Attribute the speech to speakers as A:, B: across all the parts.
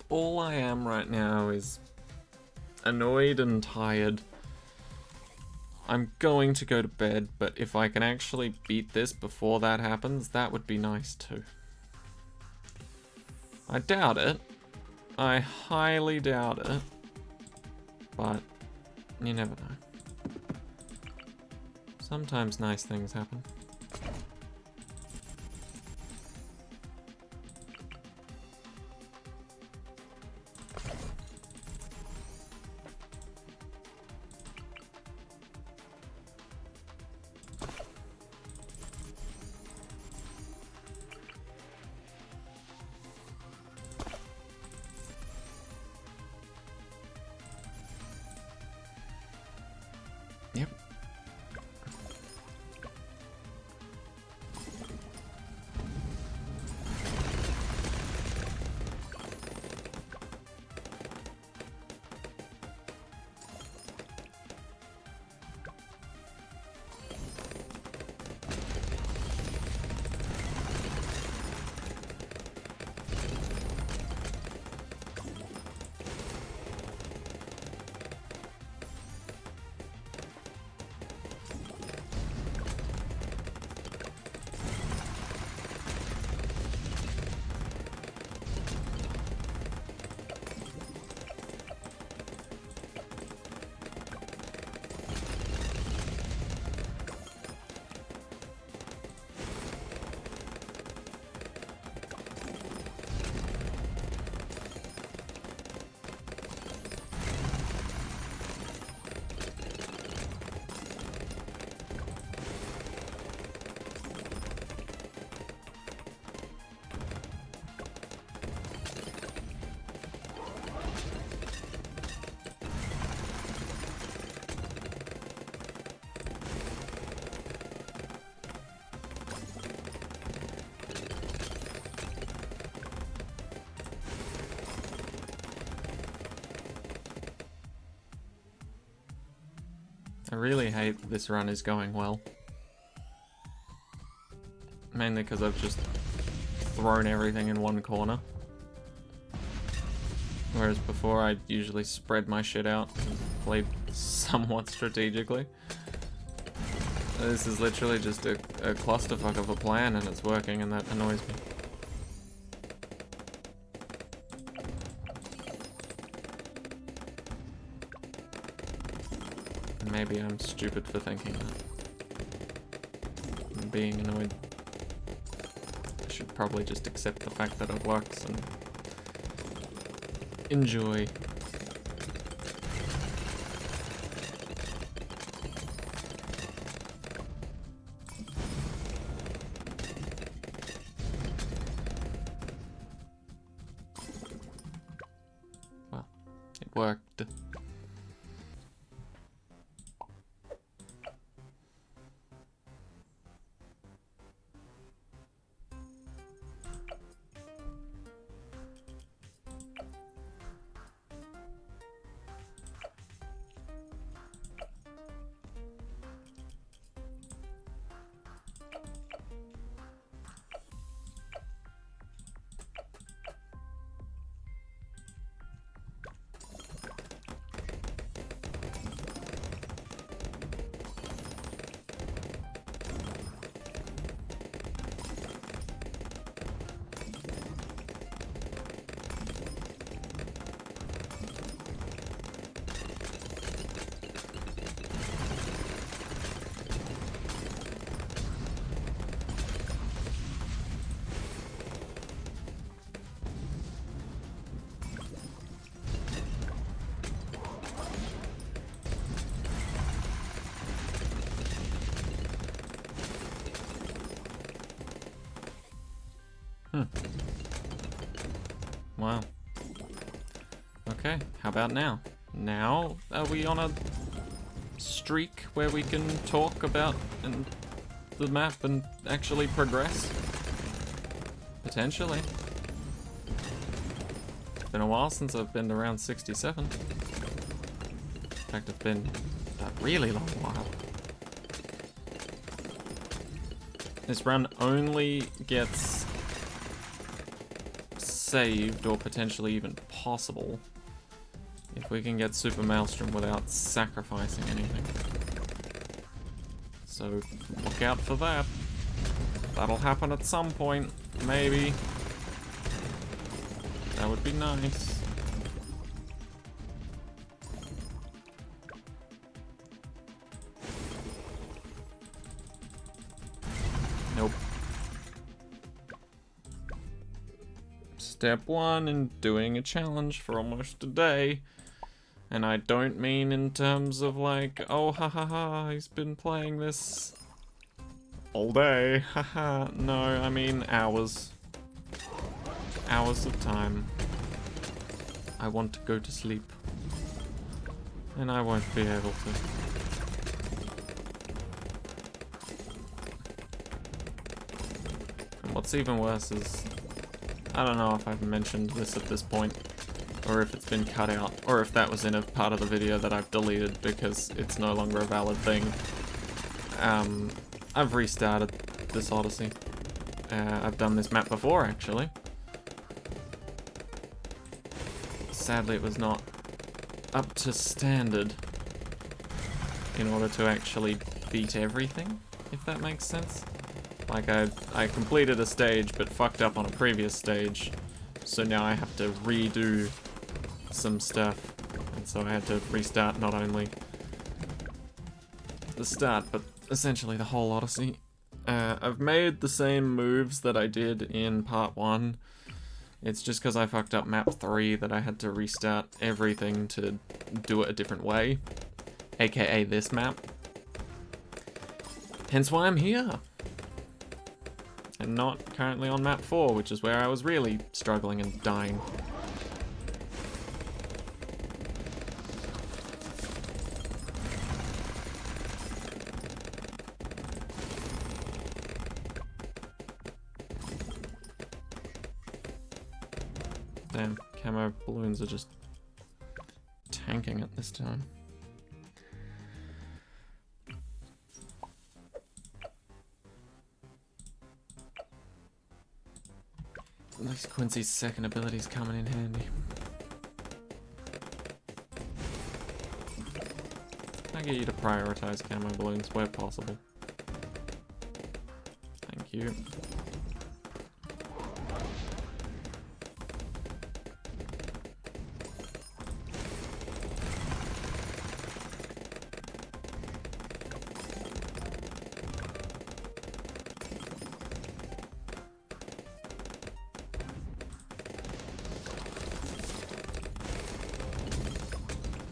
A: all I am right now is annoyed and tired. I'm going to go to bed, but if I can actually beat this before that happens, that would be nice too. I doubt it. I highly doubt it. But you never know. Sometimes nice things happen. Yep. I really hate that this run is going well. Mainly because I've just thrown everything in one corner. Whereas before I'd usually spread my shit out and played somewhat strategically. This is literally just a clusterfuck of a plan and it's working, and that annoys me. Maybe I'm stupid for thinking that. I'm being annoyed. I should probably just accept the fact that it works and enjoy. Well, it worked. Wow. Okay, how about now? Now, are we on a streak where we can talk about the map and actually progress? Potentially. It's been a while since I've been around 67. In fact, it's been a really long while. This run only gets saved, or potentially even possible, if we can get Super Maelstrom without sacrificing anything. So, look out for that. That'll happen at some point, maybe. That would be nice. Nope. Step 1 in doing a challenge for almost a day. And I don't mean in terms of like, oh ha ha ha, he's been playing this all day, haha. No, I mean hours. Hours of time. I want to go to sleep. And I won't be able to. And what's even worse is, I don't know if I've mentioned this at this point, or if it's been cut out, or if that was in a part of the video that I've deleted because it's no longer a valid thing. I've restarted this Odyssey. I've done this map before, actually. Sadly, it was not up to standard in order to actually beat everything, if that makes sense. Like, I completed a stage, but fucked up on a previous stage, so now I have to redo some stuff, and so I had to restart not only the start, but essentially the whole Odyssey. I've made the same moves that I did in part 1. It's just because I fucked up map 3 that I had to restart everything to do it a different way, aka this map. Hence why I'm here. And not currently on map 4, which is where I was really struggling and dying. Damn, camo balloons are just tanking it this time. At least Quincy's second ability's coming in handy. I get you to prioritize camo balloons where possible. Thank you.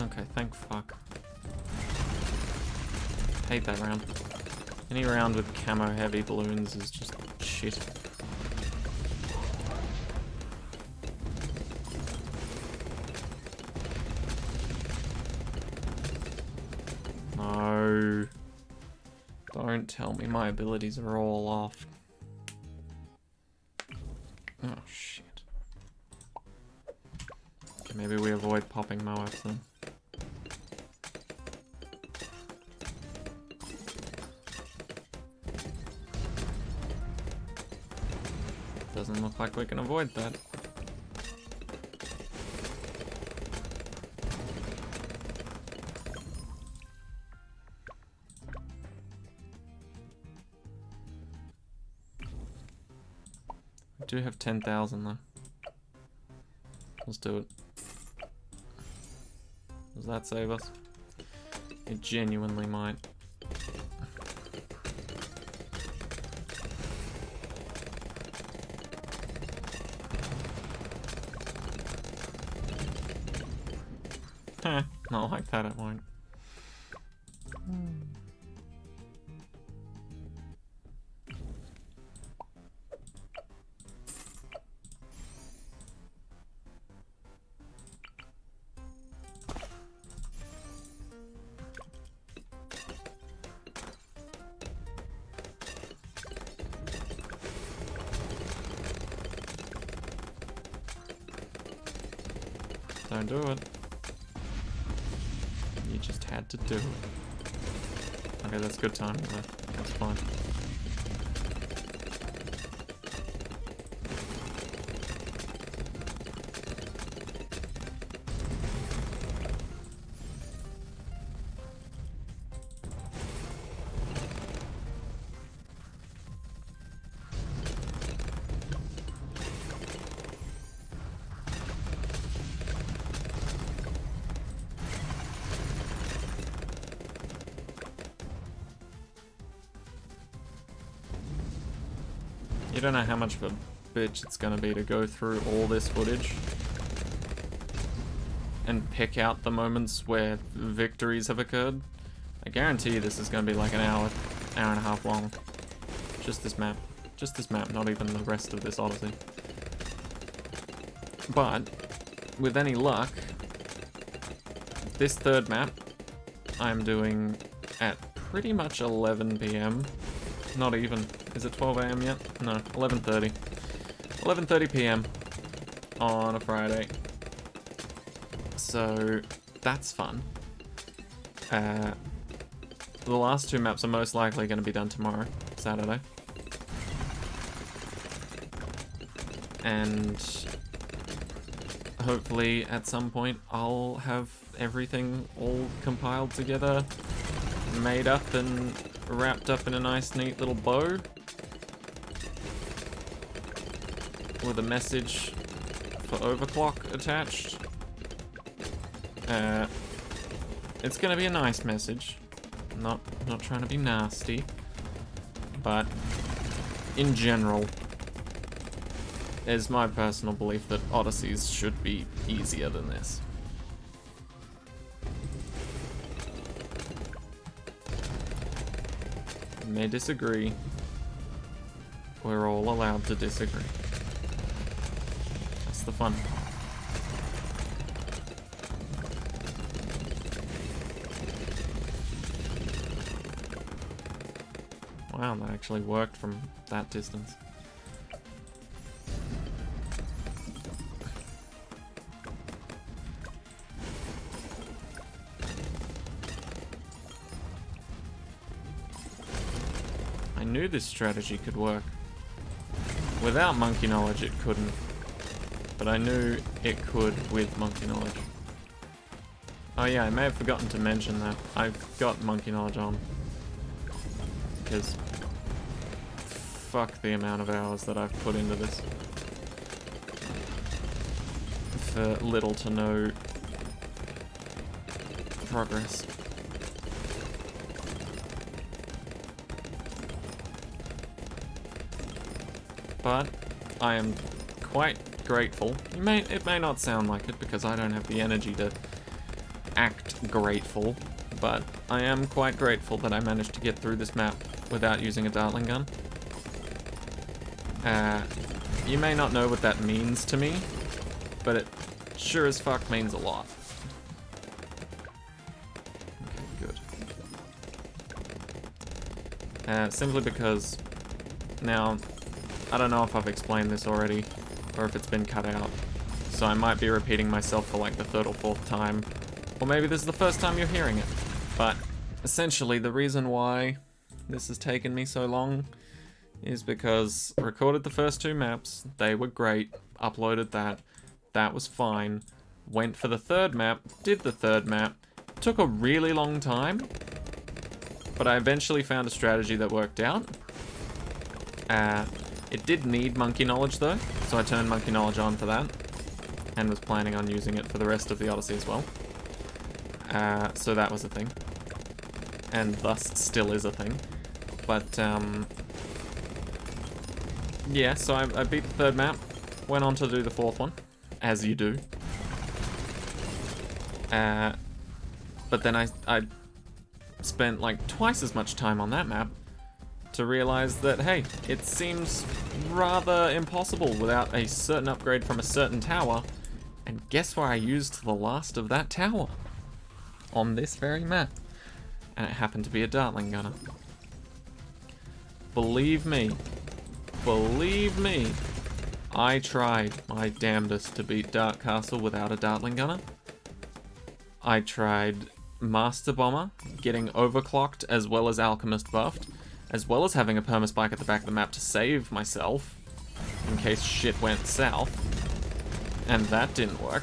A: Okay, thank fuck. Hate that round. Any round with camo heavy balloons is just shit. No. Don't tell me my abilities are all off. Oh shit. Okay, maybe we avoid popping Moabs then. Doesn't look like we can avoid that. We do have 10,000 though. Let's do it. Does that save us? It genuinely might. Not like that, it won't. Don't do it. You just had to do it. Okay, that's good timing though. That's fine. don't know how much of a bitch it's gonna be to go through all this footage and pick out the moments where victories have occurred. I guarantee you this is gonna be like an hour and a half long. Just this map. Just this map, not even the rest of this Odyssey. But, with any luck, this third map I'm doing at pretty much 11 PM. Not even. Is it 12 AM yet? No, 11:30. 11:30 PM on a Friday. So, that's fun. The last two maps are most likely going to be done tomorrow, Saturday. And hopefully at some point I'll have everything all compiled together, made up and wrapped up in a nice neat little bow with a message for Overclock attached. It's gonna be a nice message. Not trying to be nasty, but in general, it's my personal belief that Odysseys should be easier than this. You may disagree. We're all allowed to disagree. That's the fun. Wow, that actually worked from that distance. I knew this strategy could work. Without monkey knowledge, it couldn't. But I knew it could with monkey knowledge. Oh yeah, I may have forgotten to mention that. I've got monkey knowledge on. Because fuck the amount of hours that I've put into this for little to no progress. But I am quite grateful. It may not sound like it because I don't have the energy to act grateful, but I am quite grateful that I managed to get through this map without using a Dartling gun. You may not know what that means to me, but it sure as fuck means a lot. Okay, good. Simply because now, I don't know if I've explained this already, or if it's been cut out, so I might be repeating myself for like the third or fourth time, or maybe this is the first time you're hearing it, but essentially the reason why this has taken me so long is because I recorded the first two maps, they were great, uploaded that was fine, went for the third map, did the third map, took a really long time, but I eventually found a strategy that worked out. It did need monkey knowledge though, so I turned monkey knowledge on for that, and was planning on using it for the rest of the Odyssey as well. So that was a thing, and thus still is a thing. But yeah, so I beat the third map, went on to do the fourth one, as you do. But then I spent like twice as much time on that map to realize that, hey, it seems rather impossible without a certain upgrade from a certain tower. And guess where I used the last of that tower? On this very map. And it happened to be a Dartling gunner. Believe me, I tried my damnedest to beat Dark Castle without a Dartling gunner. I tried Master Bomber, getting overclocked as well as Alchemist buffed, as well as having a permaspike at the back of the map to save myself in case shit went south, and that didn't work.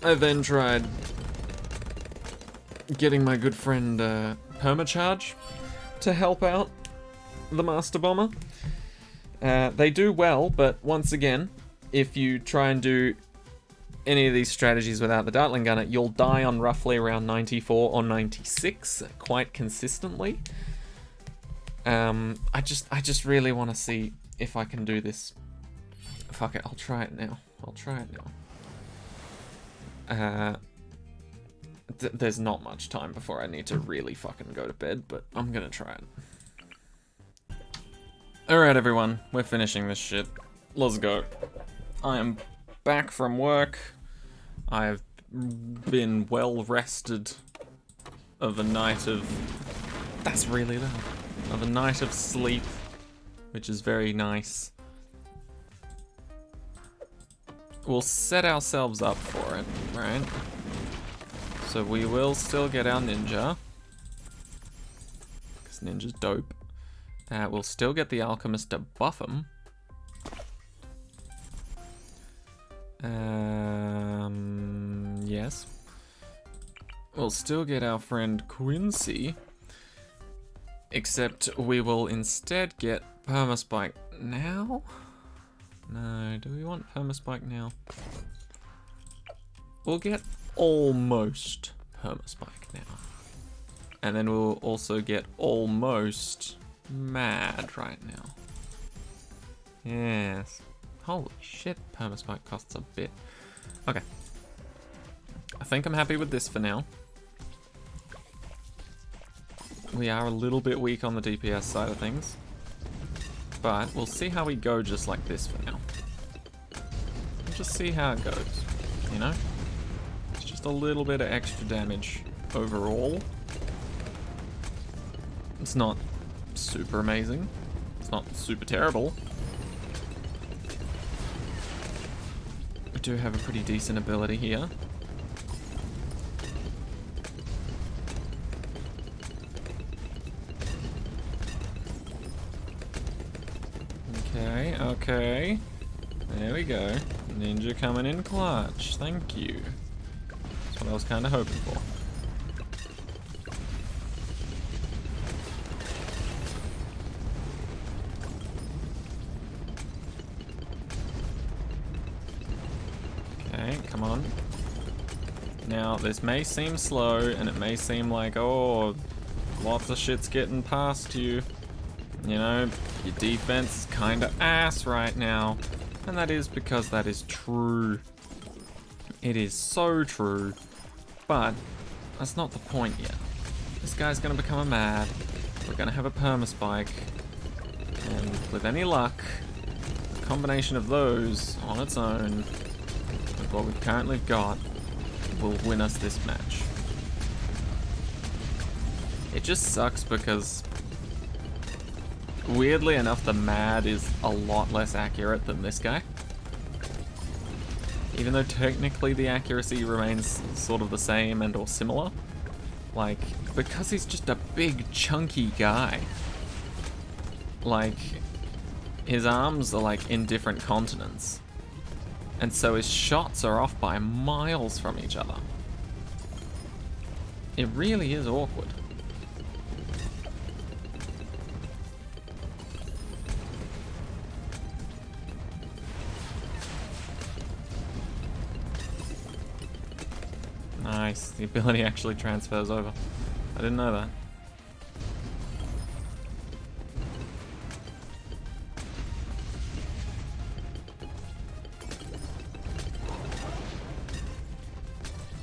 A: I then tried getting my good friend Permacharge to help out the Master Bomber. They do well, but once again, if you try and do any of these strategies without the Dartling gunner, you'll die on roughly around 94 or 96 quite consistently. I just really want to see if I can do this. Fuck it, I'll try it now. There's not much time before I need to really fucking go to bed, but I'm gonna try it. Alright everyone, we're finishing this shit. Let's go. I am back from work. I've been well rested of a night of... That's really loud. Of a night of sleep, which is very nice. We'll set ourselves up for it, right? So we will still get our ninja, because ninja's dope. We'll still get the alchemist to buff him. Yes. We'll still get our friend Quincy, except we will instead get Permaspike now? No, do we want Permaspike now? We'll get almost Permaspike now. And then we'll also get almost Mad right now. Yes. Holy shit, Permaspike costs a bit. Okay. I think I'm happy with this for now. We are a little bit weak on the DPS side of things. But we'll see how we go just like this for now. We'll just see how it goes, you know? It's just a little bit of extra damage overall. It's not super amazing. It's not super terrible. We do have a pretty decent ability here. Okay. There we go. Ninja coming in clutch. Thank you. That's what I was kind of hoping for. Okay, come on. Now, this may seem slow, and it may seem like, oh, lots of shit's getting past you. You know, your defense is kinda ass right now. And that is because that is true. It is so true. But that's not the point yet. This guy's gonna become a mad. We're gonna have a permaspike. And with any luck, the combination of those on its own, with what we've currently got, will win us this match. It just sucks because weirdly enough, the Mad is a lot less accurate than this guy. Even though technically the accuracy remains sort of the same and or similar. Like, because he's just a big, chunky guy. Like, his arms are like in different continents. And so his shots are off by miles from each other. It really is awkward. Nice, the ability actually transfers over. I didn't know that.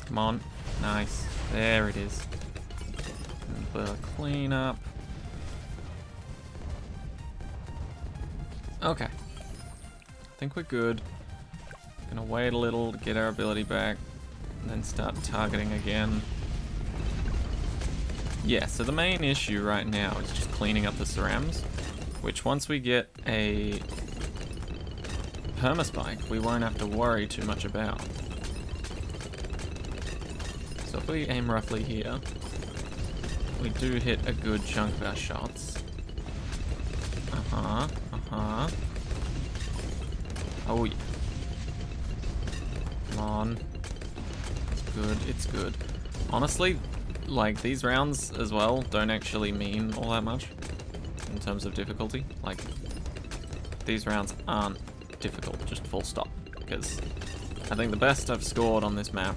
A: Come on, nice. There it is. The cleanup. Okay. I think we're good. Gonna wait a little to get our ability back. And then start targeting again. Yeah, so the main issue right now is just cleaning up the cerams, which once we get a permaspike, we won't have to worry too much about. So if we aim roughly here, we do hit a good chunk of our shots. Oh yeah. Come on. Good, it's good. Honestly, like, these rounds as well don't actually mean all that much in terms of difficulty. Like, these rounds aren't difficult, just full stop. Because I think the best I've scored on this map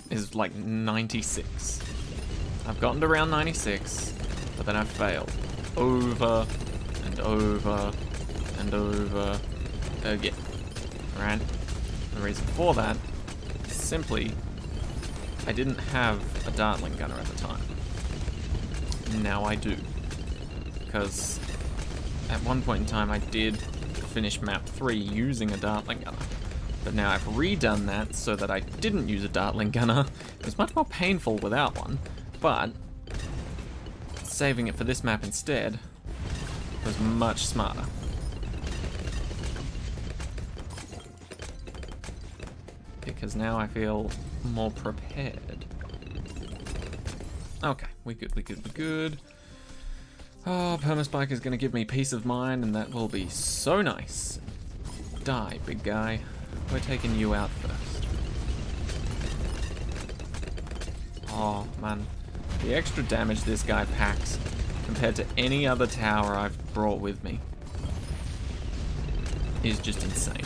A: is like 96. I've gotten to round 96, but then I've failed. over and over and over again. Right? The reason for that is simply I didn't have a Dartling Gunner at the time. Now I do. Because at one point in time I did finish map 3 using a Dartling Gunner. But now I've redone that so that I didn't use a Dartling Gunner. It was much more painful without one, but saving it for this map instead was much smarter. Because now I feel more prepared. Okay, we good. Oh, Permaspike is going to give me peace of mind, and that will be so nice. Die, big guy. We're taking you out first. Oh, man. The extra damage this guy packs compared to any other tower I've brought with me is just insane.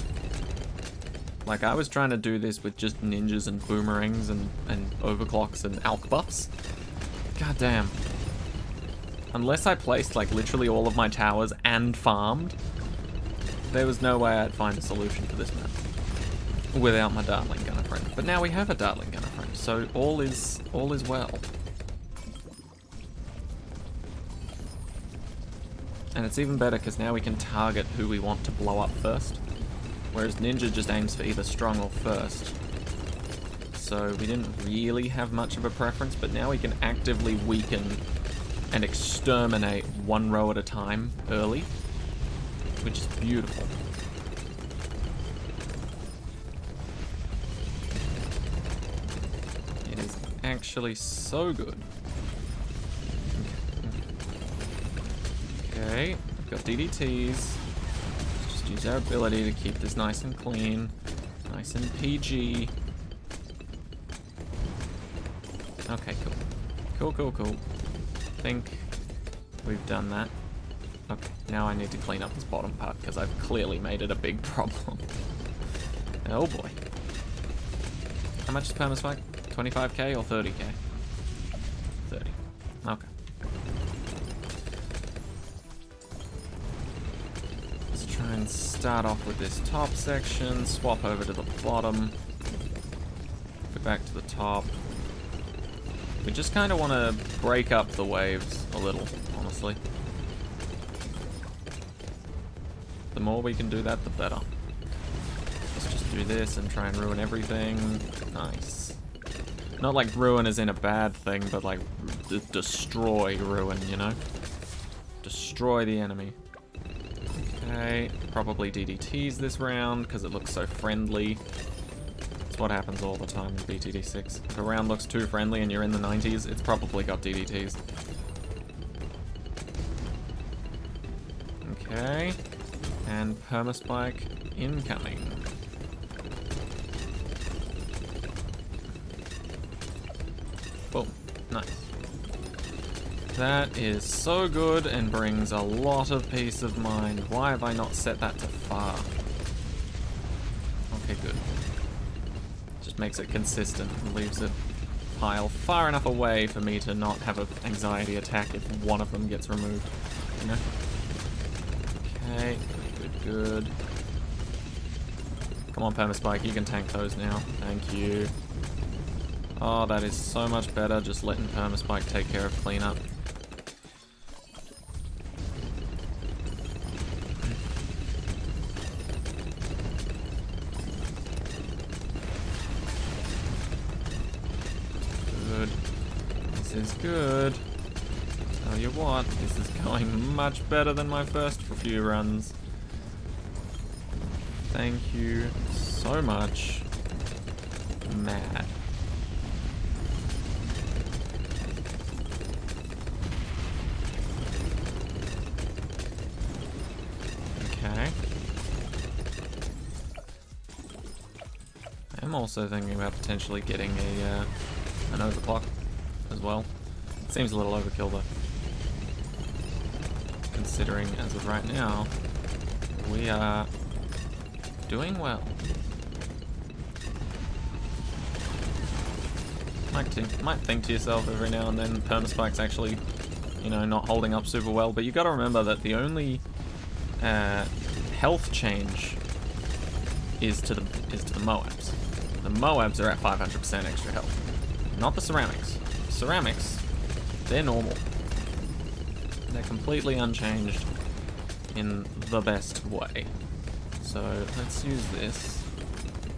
A: Like, I was trying to do this with just ninjas and boomerangs and overclocks and alch buffs. God damn. Unless I placed, like, literally all of my towers and farmed, there was no way I'd find a solution for this map without my Dartling Gunner friend. But now we have a Dartling Gunner friend, so all is well. And it's even better because now we can target who we want to blow up first. Whereas Ninja just aims for either strong or first. So we didn't really have much of a preference, but now we can actively weaken and exterminate one row at a time early, which is beautiful. It is actually so good. Okay, we've got DDTs. Just use our ability to keep this nice and clean, nice and PG. Okay, cool. Cool. I think we've done that. Okay, now I need to clean up this bottom part because I've clearly made it a big problem. Oh boy. How much is Permaspike? 25k or 30k? 30. Okay. Let's try and start off with this top section, swap over to the bottom, go back to the top. We just kind of want to break up the waves a little, honestly. The more we can do that, the better. Let's just do this and try and ruin everything. Nice. Not like ruin as in a bad thing, but like destroy ruin, you know? Destroy the enemy. Okay, probably DDTs this round because it looks so friendly. That's what happens all the time in BTD6. If a round looks too friendly and you're in the 90s, it's probably got DDTs. Okay. And Permaspike incoming. Boom. Nice. That is so good and brings a lot of peace of mind. Why have I not set that to far? Okay, good. Just makes it consistent and leaves it pile far enough away for me to not have an anxiety attack if one of them gets removed. You know? Okay, good. Come on, Permaspike, you can tank those now. Thank you. Oh, that is so much better, just letting Permaspike take care of cleanup. Good. This is good. Tell you what, this is going much better than my first few runs. Thank you so much. Mad. Okay. I'm also thinking about potentially getting an overclock as well. It seems a little overkill though. Considering as of right now, we are doing well. Might think to yourself every now and then, Permaspike's actually you know, not holding up super well. But you got to remember that the only health change is to the Moabs. The Moabs are at 500% extra health, not the ceramics. Ceramics, they're normal. They're completely unchanged in the best way. So let's use this.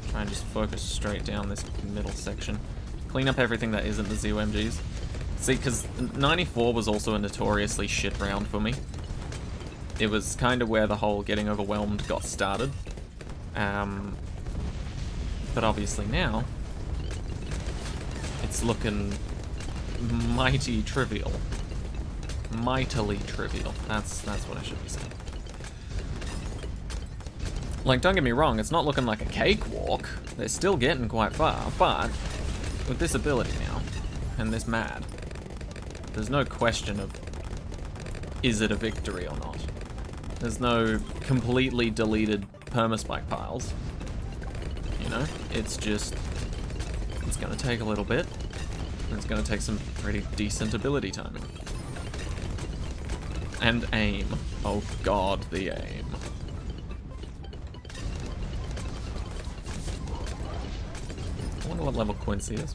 A: Try and just focus straight down this middle section. Clean up everything that isn't the ZOMGs. See, because 94 was also a notoriously shit round for me. It was kind of where the whole getting overwhelmed got started. But obviously now, it's looking mighty trivial. Mightily trivial. That's what I should be saying. Like, don't get me wrong, it's not looking like a cakewalk. They're still getting quite far, but with this ability now, and this mad, there's no question of, is it a victory or not? There's no completely deleted permaspike piles. You know, it's just, it's gonna take a little bit, and it's gonna take some pretty decent ability timing. And aim. Oh god, the aim. I wonder what level Quincy is.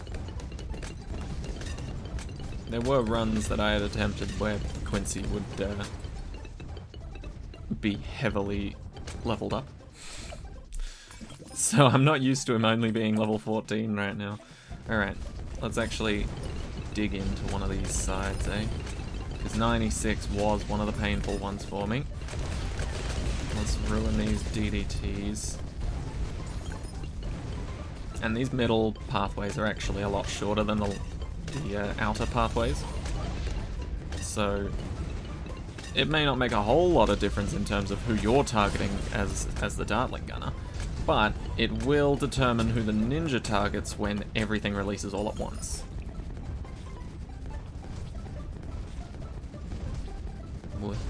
A: There were runs that I had attempted where Quincy would be heavily leveled up. So I'm not used to him only being level 14 right now. Alright, let's actually dig into one of these sides, eh? Because 96 was one of the painful ones for me. Let's ruin these DDTs. And these middle pathways are actually a lot shorter than the outer pathways. So it may not make a whole lot of difference in terms of who you're targeting as the Dartling Gunner, but it will determine who the ninja targets when everything releases all at once.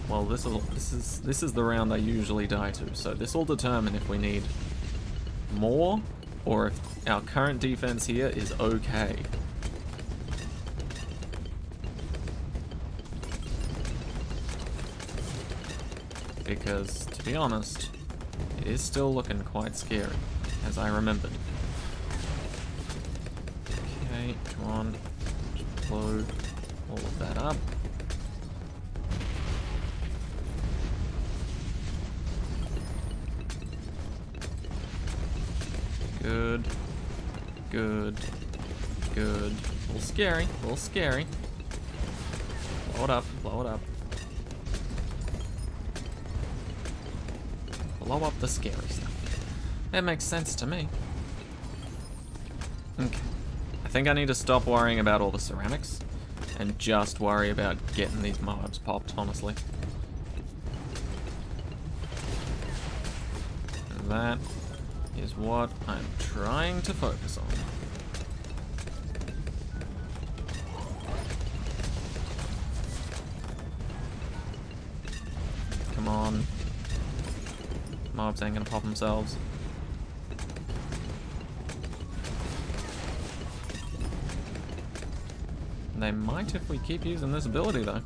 A: Well, this is the round I usually die to, so this will determine if we need more or if our current defense here is okay. Because, to be honest, it is still looking quite scary, as I remembered. Okay, come on. Just blow all of that up. Good. Good. Good. A little scary. A little scary. Blow it up. Blow it up. Blow up the scary stuff. That makes sense to me. Okay. I think I need to stop worrying about all the ceramics and just worry about getting these Moabs popped, honestly. And that is what I'm trying to focus on. Come on. Mobs ain't gonna pop themselves. They might if we keep using this ability though.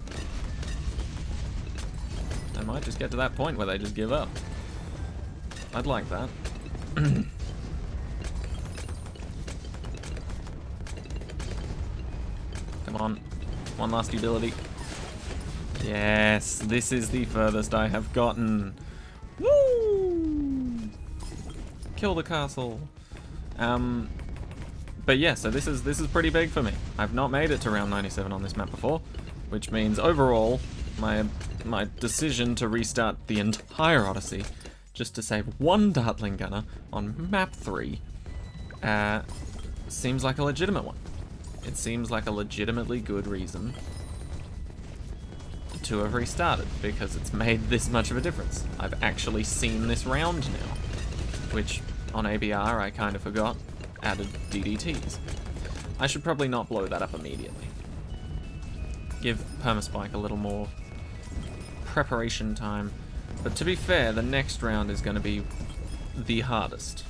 A: They might just get to that point where they just give up. I'd like that. Come on. One last ability. Yes, this is the furthest I have gotten. Woo! Kill the castle. But yeah, so this is pretty big for me. I've not made it to round 97 on this map before, which means overall my decision to restart the entire Odyssey just to save one Dartling Gunner on map 3 seems like a legitimate one. It seems like a legitimately good reason to have restarted, because it's made this much of a difference. I've actually seen this round now, which on ABR I kind of forgot added DDTs. I should probably not blow that up immediately. Give Permaspike a little more preparation time. But to be fair, the next round is going to be the hardest.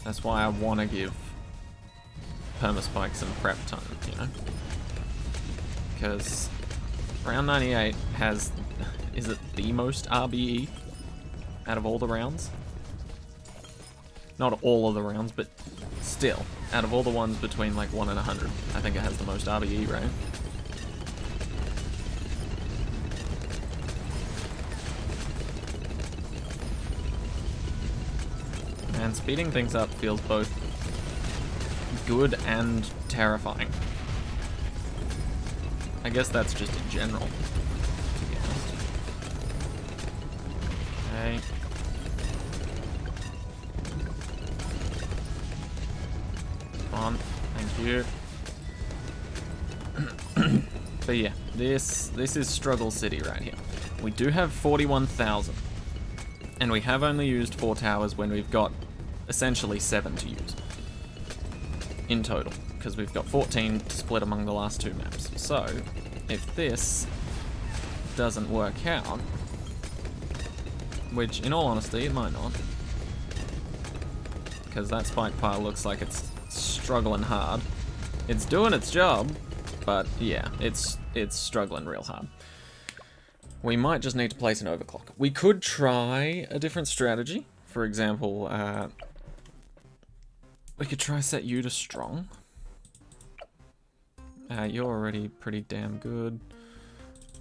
A: That's why I want to give Permaspike some prep time, you know? because round 98 has, is it the most RBE out of all the rounds? Not all of the rounds, but still, out of all the ones between like 1 and 100, I think it has the most RBE, right? And speeding things up feels both good and terrifying. I guess that's just in general, to be honest. Okay. Come on, thank you. But yeah, this is Struggle City right here. We do have 41,000. And we have only used 4 towers when we've got essentially 7 to use in total, because we've got 14 to split among the last 2 maps. So, if this doesn't work out, which in all honesty it might not, because that spike pile looks like it's struggling hard. It's doing its job, but yeah, it's struggling real hard. We might just need to place an overclock. We could try a different strategy. For example, we could try set you to strong. You're already pretty damn good.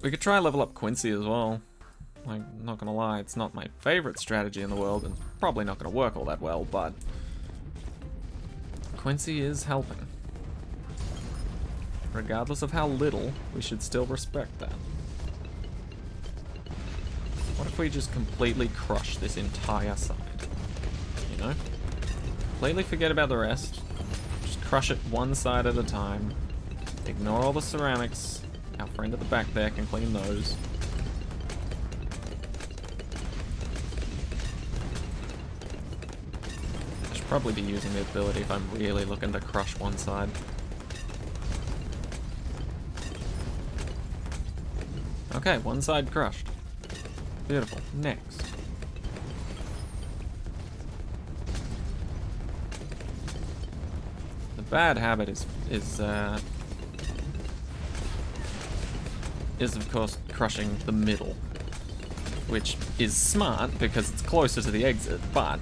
A: We could try level up Quincy as well. Like, not gonna lie, it's not my favorite strategy in the world, and probably not gonna work all that well, but Quincy is helping. Regardless of how little, we should still respect that. What if we just completely crush this entire side? You know? Completely forget about the rest. Just crush it one side at a time. Ignore all the ceramics. Our friend at the back there can clean those. I should probably be using the ability if I'm really looking to crush one side. Okay, one side crushed. Beautiful. Next. The bad habit is of course crushing the middle, which is smart because it's closer to the exit, but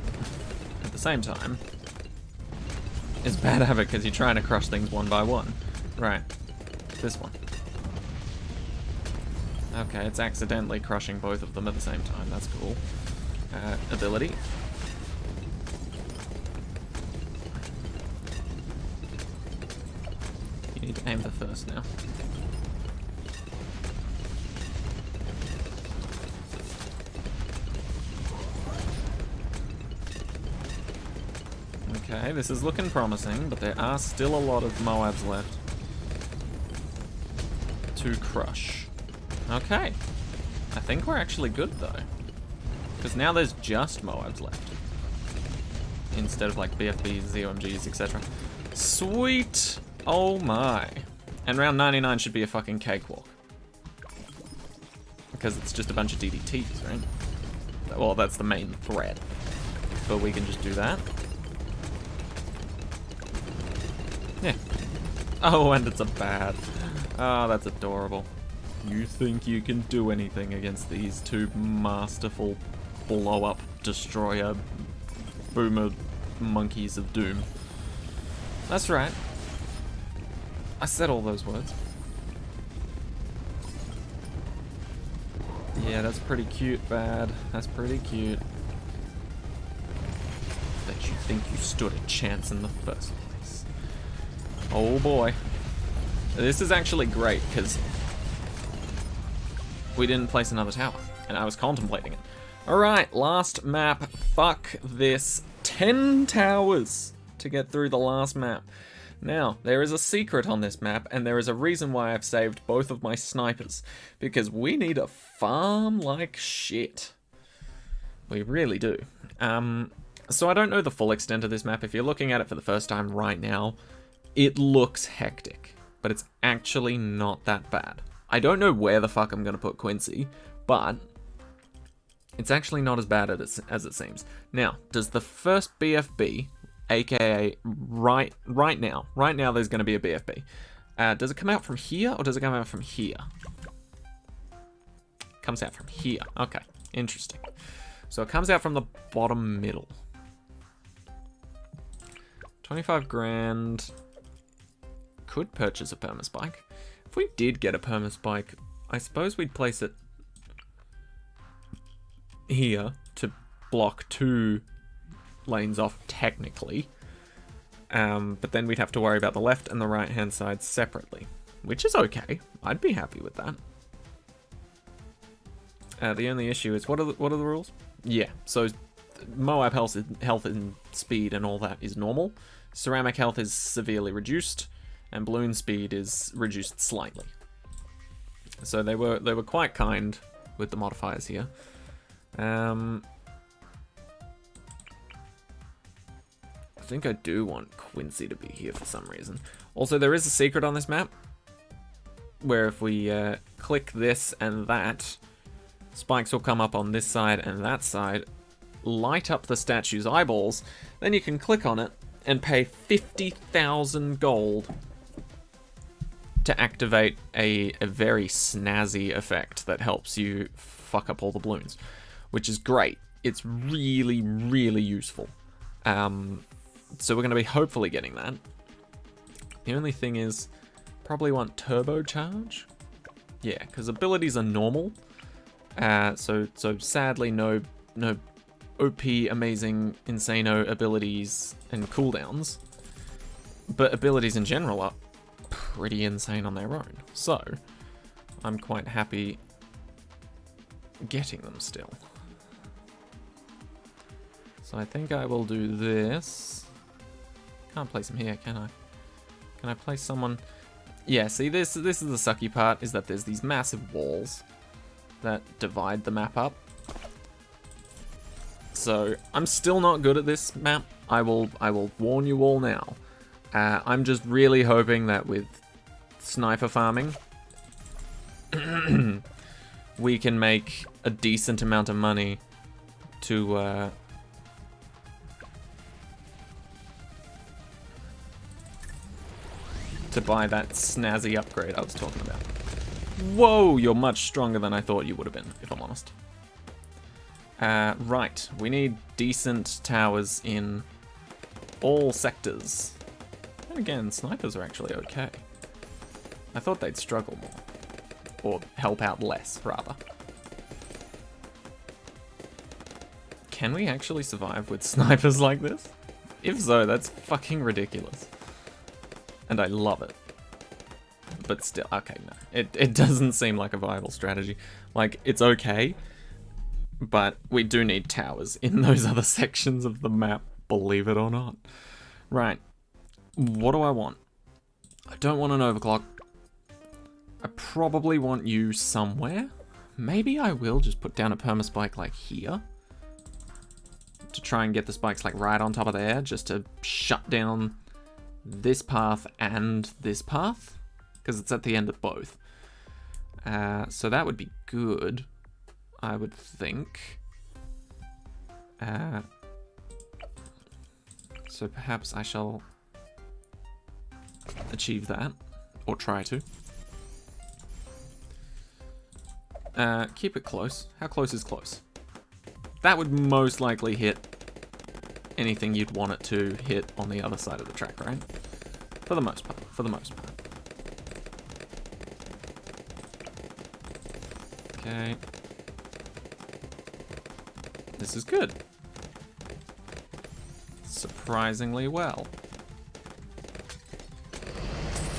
A: at the same time, it's bad habit because you're trying to crush things one by one. Right. This one. Okay, it's accidentally crushing both of them at the same time. That's cool. Ability. You need to aim for first now. Okay, this is looking promising, but there are still a lot of Moabs left to crush. Okay, I think we're actually good though, because now there's just Moabs left instead of like BFBs, ZOMGs, etc. Sweet! Oh my. And round 99 should be a fucking cakewalk, because it's just a bunch of DDTs, right? Well, that's the main threat, but we can just do that. Yeah. Oh, and it's a bat. Oh, that's adorable. You think you can do anything against these two masterful blow-up destroyer boomer monkeys of doom. That's right. I said all those words. Yeah, that's pretty cute, bad. That's pretty cute. Bet you think you stood a chance in the first place. Oh boy. This is actually great, because we didn't place another tower, and I was contemplating it. Alright, last map. Fuck this. 10 towers to get through the last map. Now, there is a secret on this map, and there is a reason why I've saved both of my snipers. Because we need a farm like shit. We really do. So I don't know the full extent of this map. If you're looking at it for the first time right now, it looks hectic. But it's actually not that bad. I don't know where the fuck I'm going to put Quincy, but it's actually not as bad as it seems. Now, does the first BFB, aka right now there's going to be a BFB, Does it come out from here, or does it come out from here? It comes out from here. Okay, interesting. So it comes out from the bottom middle. 25 grand. Could purchase a permaspike. If we did get a permaspike, I suppose we'd place it here to block 2 lanes off technically. But then we'd have to worry about the left and the right hand side separately, which is okay. I'd be happy with that. The only issue is, what are the rules? Yeah, so Moab health and speed and all that is normal. Ceramic health is severely reduced, and balloon speed is reduced slightly. So they were quite kind with the modifiers here. I think I do want Quincy to be here for some reason. Also, there is a secret on this map, where if we click this and that, spikes will come up on this side and that side, light up the statue's eyeballs, then you can click on it and pay 50,000 gold to activate a very snazzy effect that helps you fuck up all the balloons, which is great. It's really, really useful. So we're going to be hopefully getting that. The only thing is, probably want turbocharge. Yeah, because abilities are normal. So sadly, no OP, amazing, insano abilities and cooldowns. But abilities in general are pretty insane on their own. So I'm quite happy getting them still. So I think I will do this. Can't place him here, can I? Can I place someone? Yeah, see, this is the sucky part, is that there's these massive walls that divide the map up. So I'm still not good at this map. I will warn you all now. I'm just really hoping that with sniper farming, we can make a decent amount of money to buy that snazzy upgrade I was talking about. Whoa, you're much stronger than I thought you would have been, if I'm honest. Right, we need decent towers in all sectors. And again, snipers are actually okay. I thought they'd struggle more. Or help out less, rather. Can we actually survive with snipers like this? If so, that's fucking ridiculous. And I love it. But still, okay, no. It doesn't seem like a viable strategy. Like, it's okay, but we do need towers in those other sections of the map, believe it or not. Right. What do I want? I don't want an overclock. I probably want you somewhere. Maybe I will just put down a permaspike like here. To try and get the spikes like right on top of there, just to shut down this path and this path. Because it's at the end of both. So that would be good, I would think. So perhaps I shall achieve that, or try to. Keep it close. How close is close? That would most likely hit anything you'd want it to hit on the other side of the track, right? For the most part, for the most part. Okay. This is good. Surprisingly well.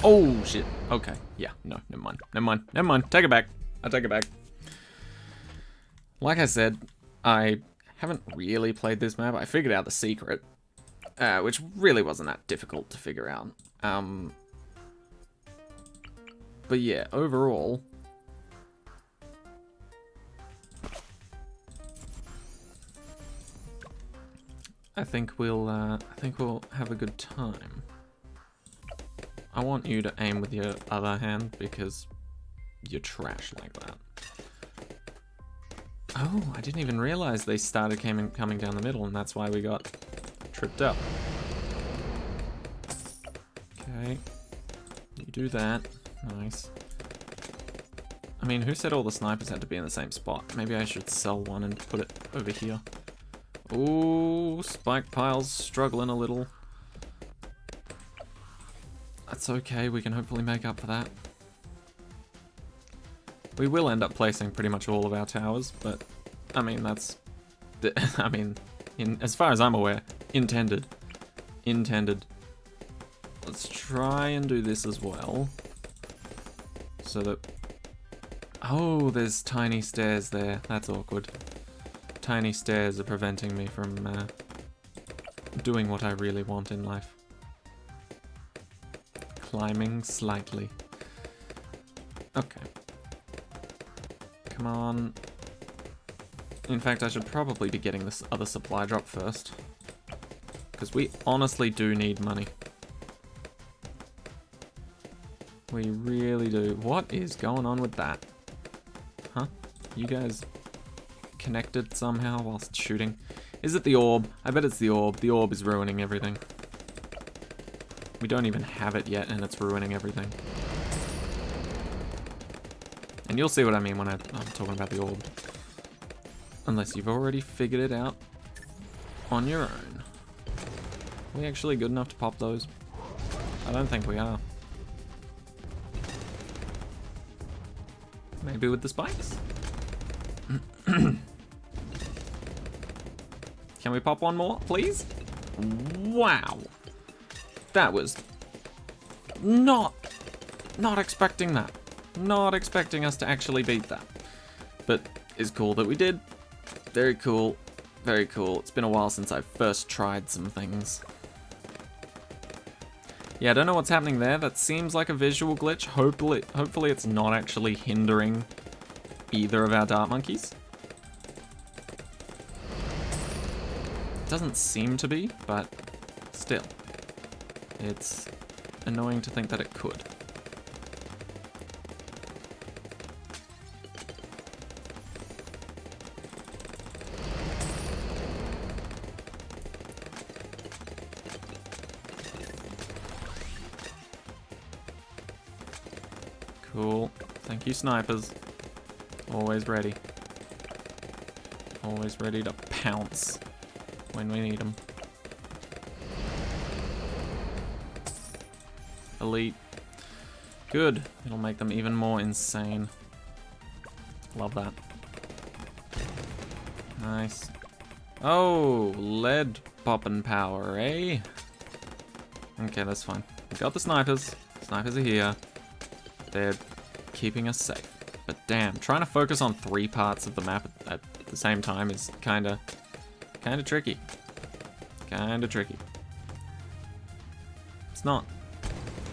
A: Oh, shit. Okay. Yeah, no, never mind. Never mind. Never mind. Take it back. I take it back. Like I said, I haven't really played this map. I figured out the secret, which really wasn't that difficult to figure out. But yeah, overall, I think we'll have a good time. I want you to aim with your other hand because you're trash like that. Oh, I didn't even realize they started coming down the middle, and that's why we got tripped up. Okay. You do that. Nice. I mean, who said all the snipers had to be in the same spot? Maybe I should sell one and put it over here. Ooh, spike pile's struggling a little. That's okay, we can hopefully make up for that. We will end up placing pretty much all of our towers, but I mean, that's... I mean, as far as I'm aware, intended. Intended. Let's try and do this as well. So that... Oh, there's tiny stairs there. That's awkward. Tiny stairs are preventing me from doing what I really want in life. Climbing slightly. Okay. Come on. In fact, I should probably be getting this other supply drop first. Because we honestly do need money. We really do. What is going on with that? Huh? You guys connected somehow whilst shooting? Is it the orb? I bet it's the orb. The orb is ruining everything. We don't even have it yet and it's ruining everything. And you'll see what I mean when I'm talking about the orb. Unless you've already figured it out on your own. Are we actually good enough to pop those? I don't think we are. Maybe with the spikes? Can we pop one more, please? Wow. That was not expecting that. Not expecting us to actually beat that. But it's cool that we did. Very cool. Very cool. It's been a while since I first tried some things. Yeah, I don't know what's happening there. That seems like a visual glitch. Hopefully it's not actually hindering either of our dart monkeys. Doesn't seem to be, but still. It's annoying to think that it could. Cool. Thank you, snipers. Always ready. Always ready to pounce when we need them. Elite. Good. It'll make them even more insane. Love that. Nice. Oh, lead poppin' power, eh? Okay, that's fine. We got the snipers. Snipers are here. They're keeping us safe. But damn, trying to focus on 3 parts of the map at the same time is kinda tricky. Kinda tricky. It's not,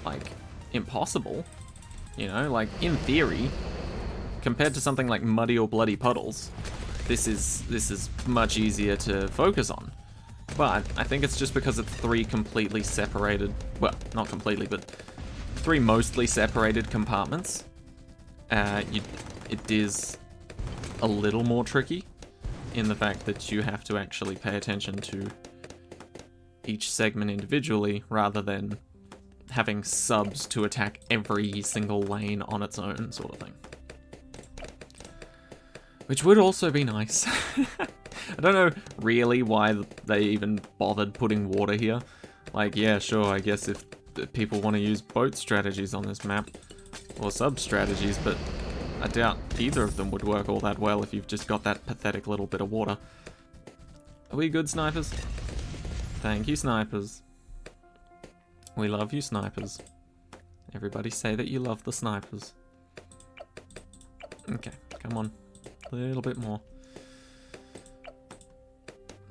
A: like, impossible. You know, like, in theory, compared to something like Muddy or Bloody Puddles, this is much easier to focus on. But I think it's just because it's 3 completely separated, well, not completely, but 3 mostly separated compartments. It is a little more tricky in the fact that you have to actually pay attention to each segment individually rather than having subs to attack every single lane on its own sort of thing. Which would also be nice. I don't know really why they even bothered putting water here. Like, yeah, sure, I guess if people want to use boat strategies on this map, or sub-strategies, but I doubt either of them would work all that well if you've just got that pathetic little bit of water. Are we good, snipers? Thank you, snipers. We love you, snipers. Everybody say that you love the snipers. Okay, come on. A little bit more.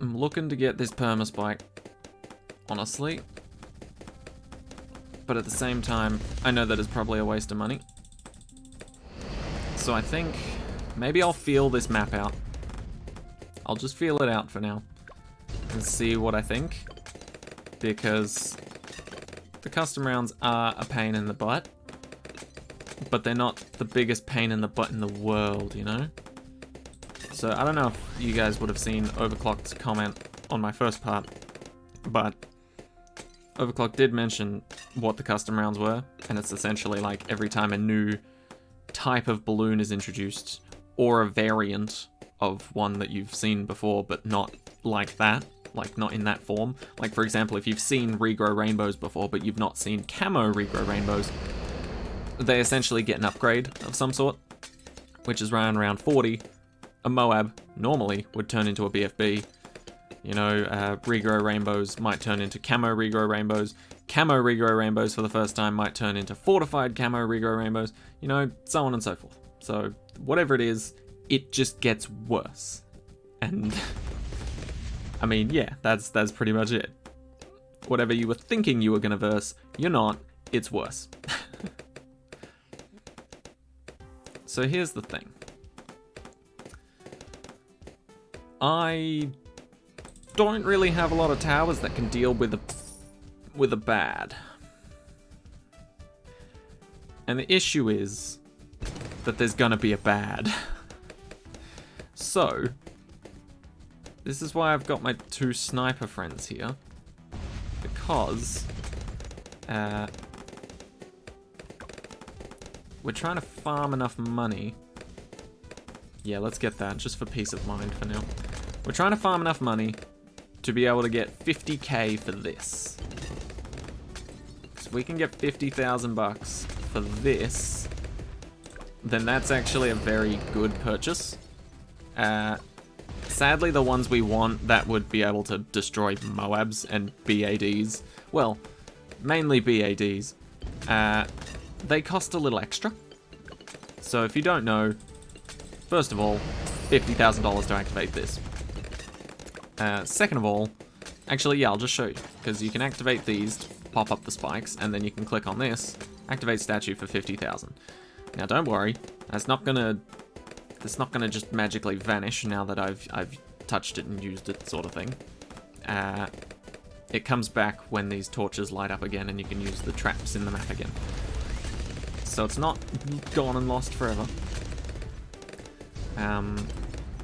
A: I'm looking to get this perma-spike, honestly. But at the same time, I know that it's probably a waste of money. So I think maybe I'll feel this map out. I'll just feel it out for now and see what I think, because the custom rounds are a pain in the butt, but they're not the biggest pain in the butt in the world, you know? So I don't know if you guys would have seen Overclocked's comment on my first part, but Overclock did mention what the custom rounds were, and it's essentially like every time a new type of balloon is introduced, or a variant of one that you've seen before, but not like that, like not in that form. Like for example, if you've seen regrow rainbows before, but you've not seen camo regrow rainbows, they essentially get an upgrade of some sort, which is around 40. A Moab normally would turn into a BFB. You know, regrow rainbows might turn into camo regrow rainbows. Camo regrow rainbows for the first time might turn into fortified camo regrow rainbows. You know, so on and so forth. So whatever it is, it just gets worse. And I mean, yeah, that's pretty much it. Whatever you were thinking you were gonna verse, you're not. It's worse. So here's the thing. I don't really have a lot of towers that can deal with a bad. And the issue is that there's gonna be a bad. So, this is why I've got my 2 sniper friends here. Because we're trying to farm enough money. Yeah, let's get that, just for peace of mind for now. We're trying to farm enough money to be able to get 50k for this. So if we can get 50,000 bucks for this, then that's actually a very good purchase. Sadly, the ones we want that would be able to destroy Moabs and BADs, well, mainly BADs, they cost a little extra. So if you don't know, first of all, $50,000 to activate this. Second of all, actually, yeah, I'll just show you, because you can activate these to pop up the spikes, and then you can click on this, activate statue for 50,000. Now, don't worry, that's not gonna just magically vanish now that I've touched it and used it, sort of thing. It comes back when these torches light up again, and you can use the traps in the map again. So it's not gone and lost forever.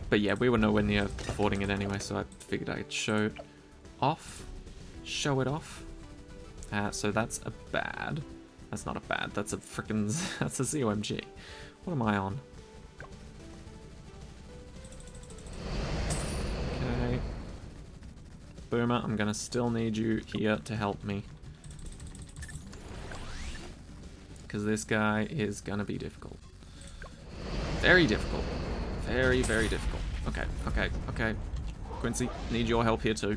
A: But yeah, we were nowhere near affording it anyway, so I figured I'd show it off. So that's a bad. That's not a bad, that's a frickin' that's a ZOMG. What am I on? Okay. Boomer, I'm gonna still need you here to help me. Because this guy is gonna be difficult. Very difficult. Very, very difficult. Okay. Quincy, need your help here too.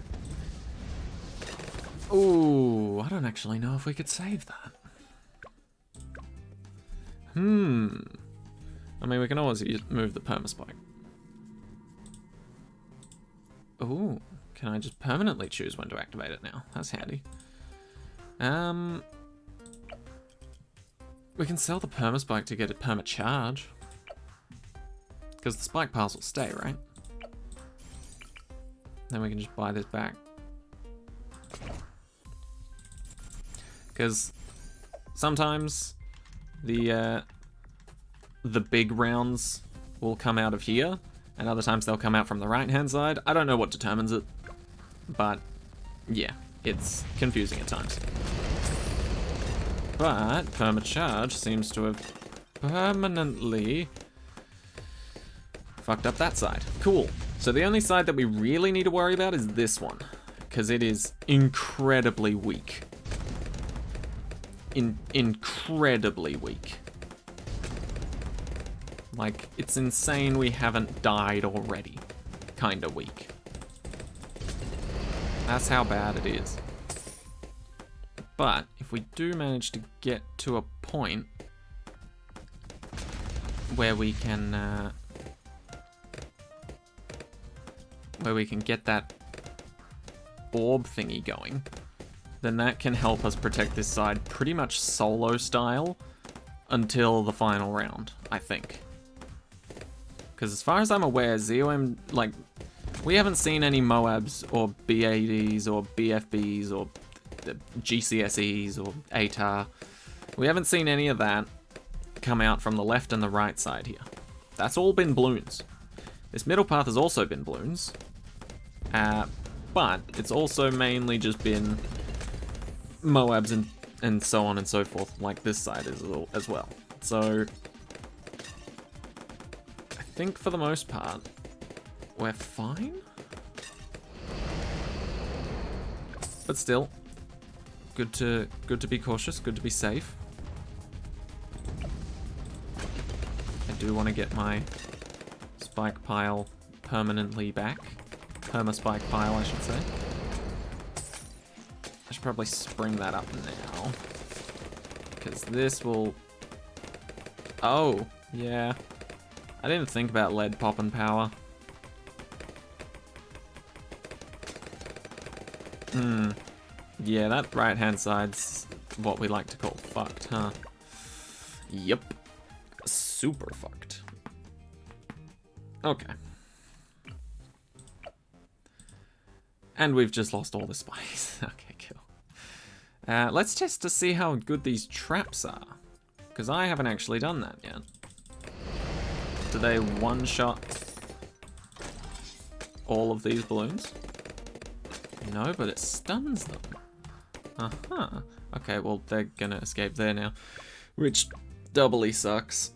A: Ooh, I don't actually know if we could save that. I mean, we can always move the permaspike. Ooh, can I just permanently choose when to activate it now? That's handy. We can sell the permaspike to get a permacharge. Because the spike piles will stay, right? Then we can just buy this back. Because sometimes the big rounds will come out of here, and other times they'll come out from the right-hand side. I don't know what determines it, but yeah, it's confusing at times. But permacharge seems to have permanently fucked up that side. Cool. So the only side that we really need to worry about is this one, because it is incredibly weak. Incredibly weak. Like, it's insane we haven't died already. Kinda weak. That's how bad it is. But if we do manage to get to a point where we can get that orb thingy going, then that can help us protect this side pretty much solo style until the final round, I think. Because as far as I'm aware, ZOM, like, we haven't seen any Moabs or BADs or BFBs or GCSEs or ATAR. We haven't seen any of that come out from the left and the right side here. That's all been balloons. This middle path has also been balloons. But it's also mainly just been Moabs and so on and so forth, like this side is as well. So I think for the most part, we're fine. But still, good to be cautious, good to be safe. I do want to get my spike pile permanently back. Perma-spike pile, I should say. I should probably spring that up now. Because this will... Oh, yeah. I didn't think about lead popping power. Yeah, that right-hand side's what we like to call fucked, huh? Yep. Super fucked. Okay. And we've just lost all the spice. Okay, cool. Let's test to see how good these traps are. Because I haven't actually done that yet. Do they one-shot all of these balloons? No, but it stuns them. Uh-huh. Okay, well, they're gonna escape there now. Which doubly sucks.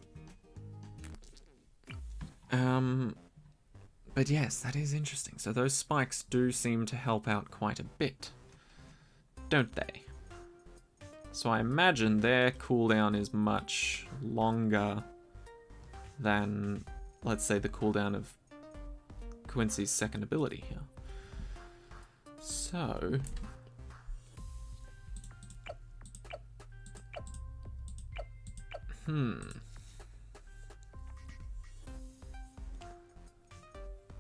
A: But yes, that is interesting. So those spikes do seem to help out quite a bit, don't they? So I imagine their cooldown is much longer than, let's say, the cooldown of Quincy's second ability here. So...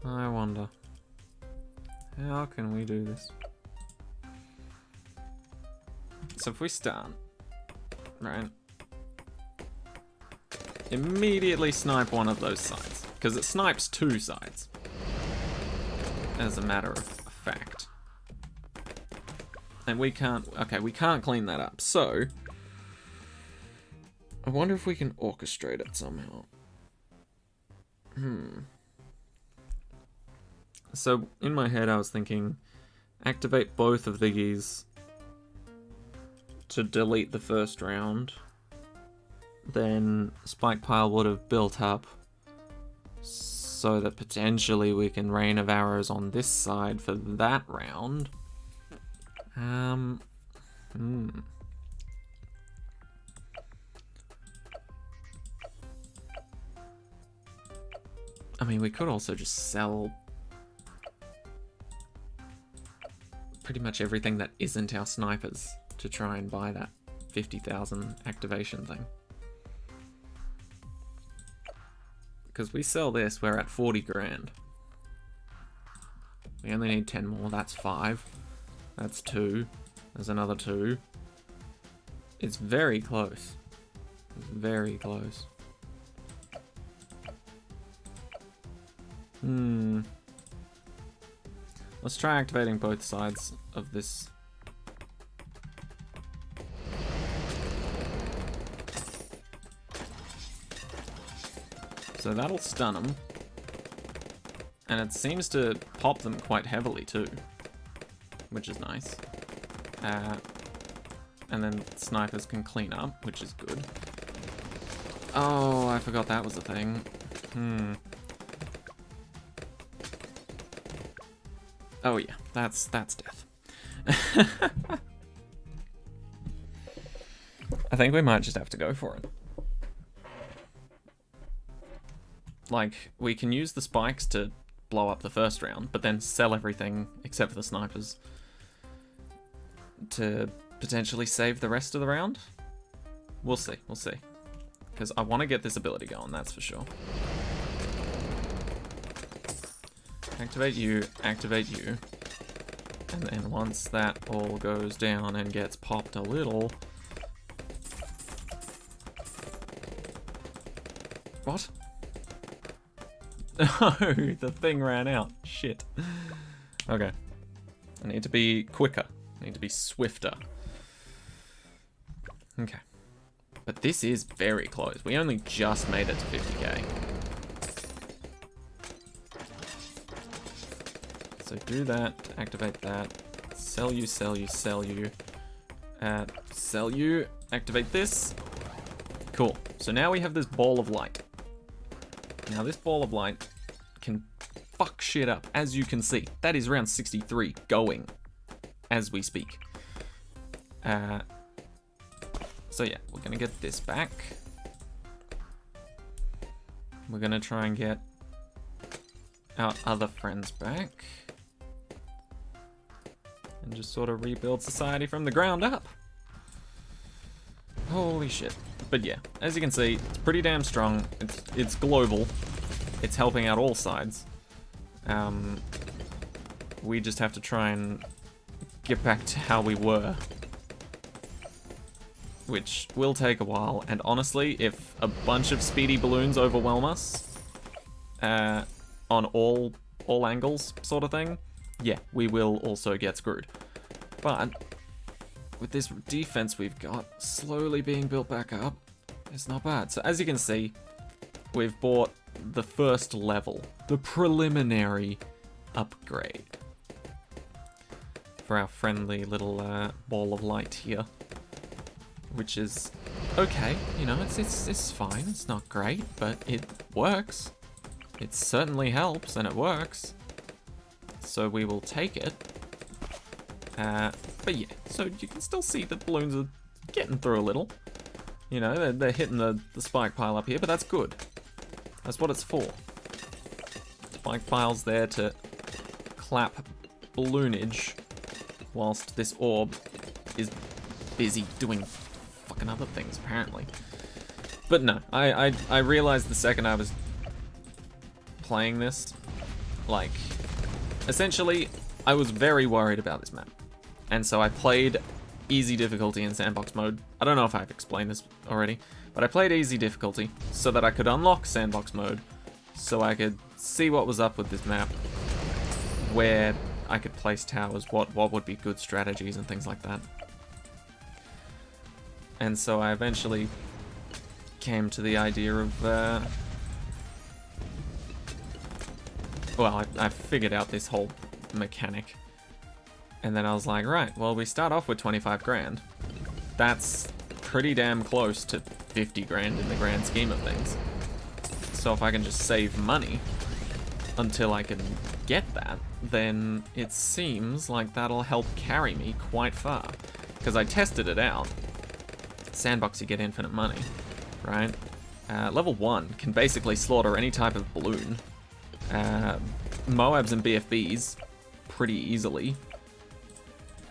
A: I wonder, how can we do this? So if we start, right, immediately snipe one of those sides, because it snipes two sides, as a matter of fact. And we can't, okay, we can't clean that up, so I wonder if we can orchestrate it somehow. So in my head I was thinking, activate both of these to delete the first round. Then spike pile would have built up so that potentially we can rain of arrows on this side for that round. I mean, we could also just sell pretty much everything that isn't our snipers to try and buy that 50,000 activation thing. Because we sell this, we're at 40 grand. We only need 10 more, that's 5. That's 2. There's another 2. It's very close. It's very close. Let's try activating both sides of this. So that'll stun them. And it seems to pop them quite heavily too, which is nice. And then snipers can clean up, which is good. Oh, I forgot that was a thing. Oh yeah, that's death. I think we might just have to go for it. Like, we can use the spikes to blow up the first round, but then sell everything except for the snipers to potentially save the rest of the round. We'll see, we'll see. Because I want to get this ability going, that's for sure. Activate you, and then once that all goes down and gets popped a little... What? Oh, the thing ran out. Shit. Okay. I need to be quicker. I need to be swifter. Okay. But this is very close. We only just made it to 50k. So do that, activate that, sell you, Sell you. Activate this. Cool. So now we have this ball of light. Now this ball of light can fuck shit up, as you can see. That is round 63 going as we speak. So yeah, we're gonna get this back. We're gonna try and get our other friends back. And just sort of rebuild society from the ground up. Holy shit. But yeah, as you can see, it's pretty damn strong. It's global. It's helping out all sides. We just have to try and get back to how we were. Which will take a while, and honestly, if a bunch of speedy balloons overwhelm us, on all angles sort of thing, yeah, we will also get screwed. But with this defense we've got slowly being built back up, it's not bad. So as you can see, we've bought the first level, the preliminary upgrade for our friendly little ball of light here, which is okay. You know, it's fine. It's not great, but it works. It certainly helps, and it works. So we will take it. But yeah, so you can still see the balloons are getting through a little. You know, they're hitting the spike pile up here, but that's good. That's what it's for. Spike pile's there to clap balloonage whilst this orb is busy doing fucking other things, apparently. But no, I realized the second I was playing this, like, essentially, I was very worried about this map. And so I played easy difficulty in sandbox mode. I don't know if I've explained this already, but I played easy difficulty so that I could unlock sandbox mode, so I could see what was up with this map, where I could place towers, what would be good strategies and things like that. And so I eventually came to the idea of, well, I figured out this whole mechanic. And then I was like, right, well, we start off with 25 grand. That's pretty damn close to 50 grand in the grand scheme of things. So if I can just save money until I can get that, then it seems like that'll help carry me quite far. Because I tested it out. Sandbox, you get infinite money, right? Level 1 can basically slaughter any type of balloon. Moabs and BFBs pretty easily.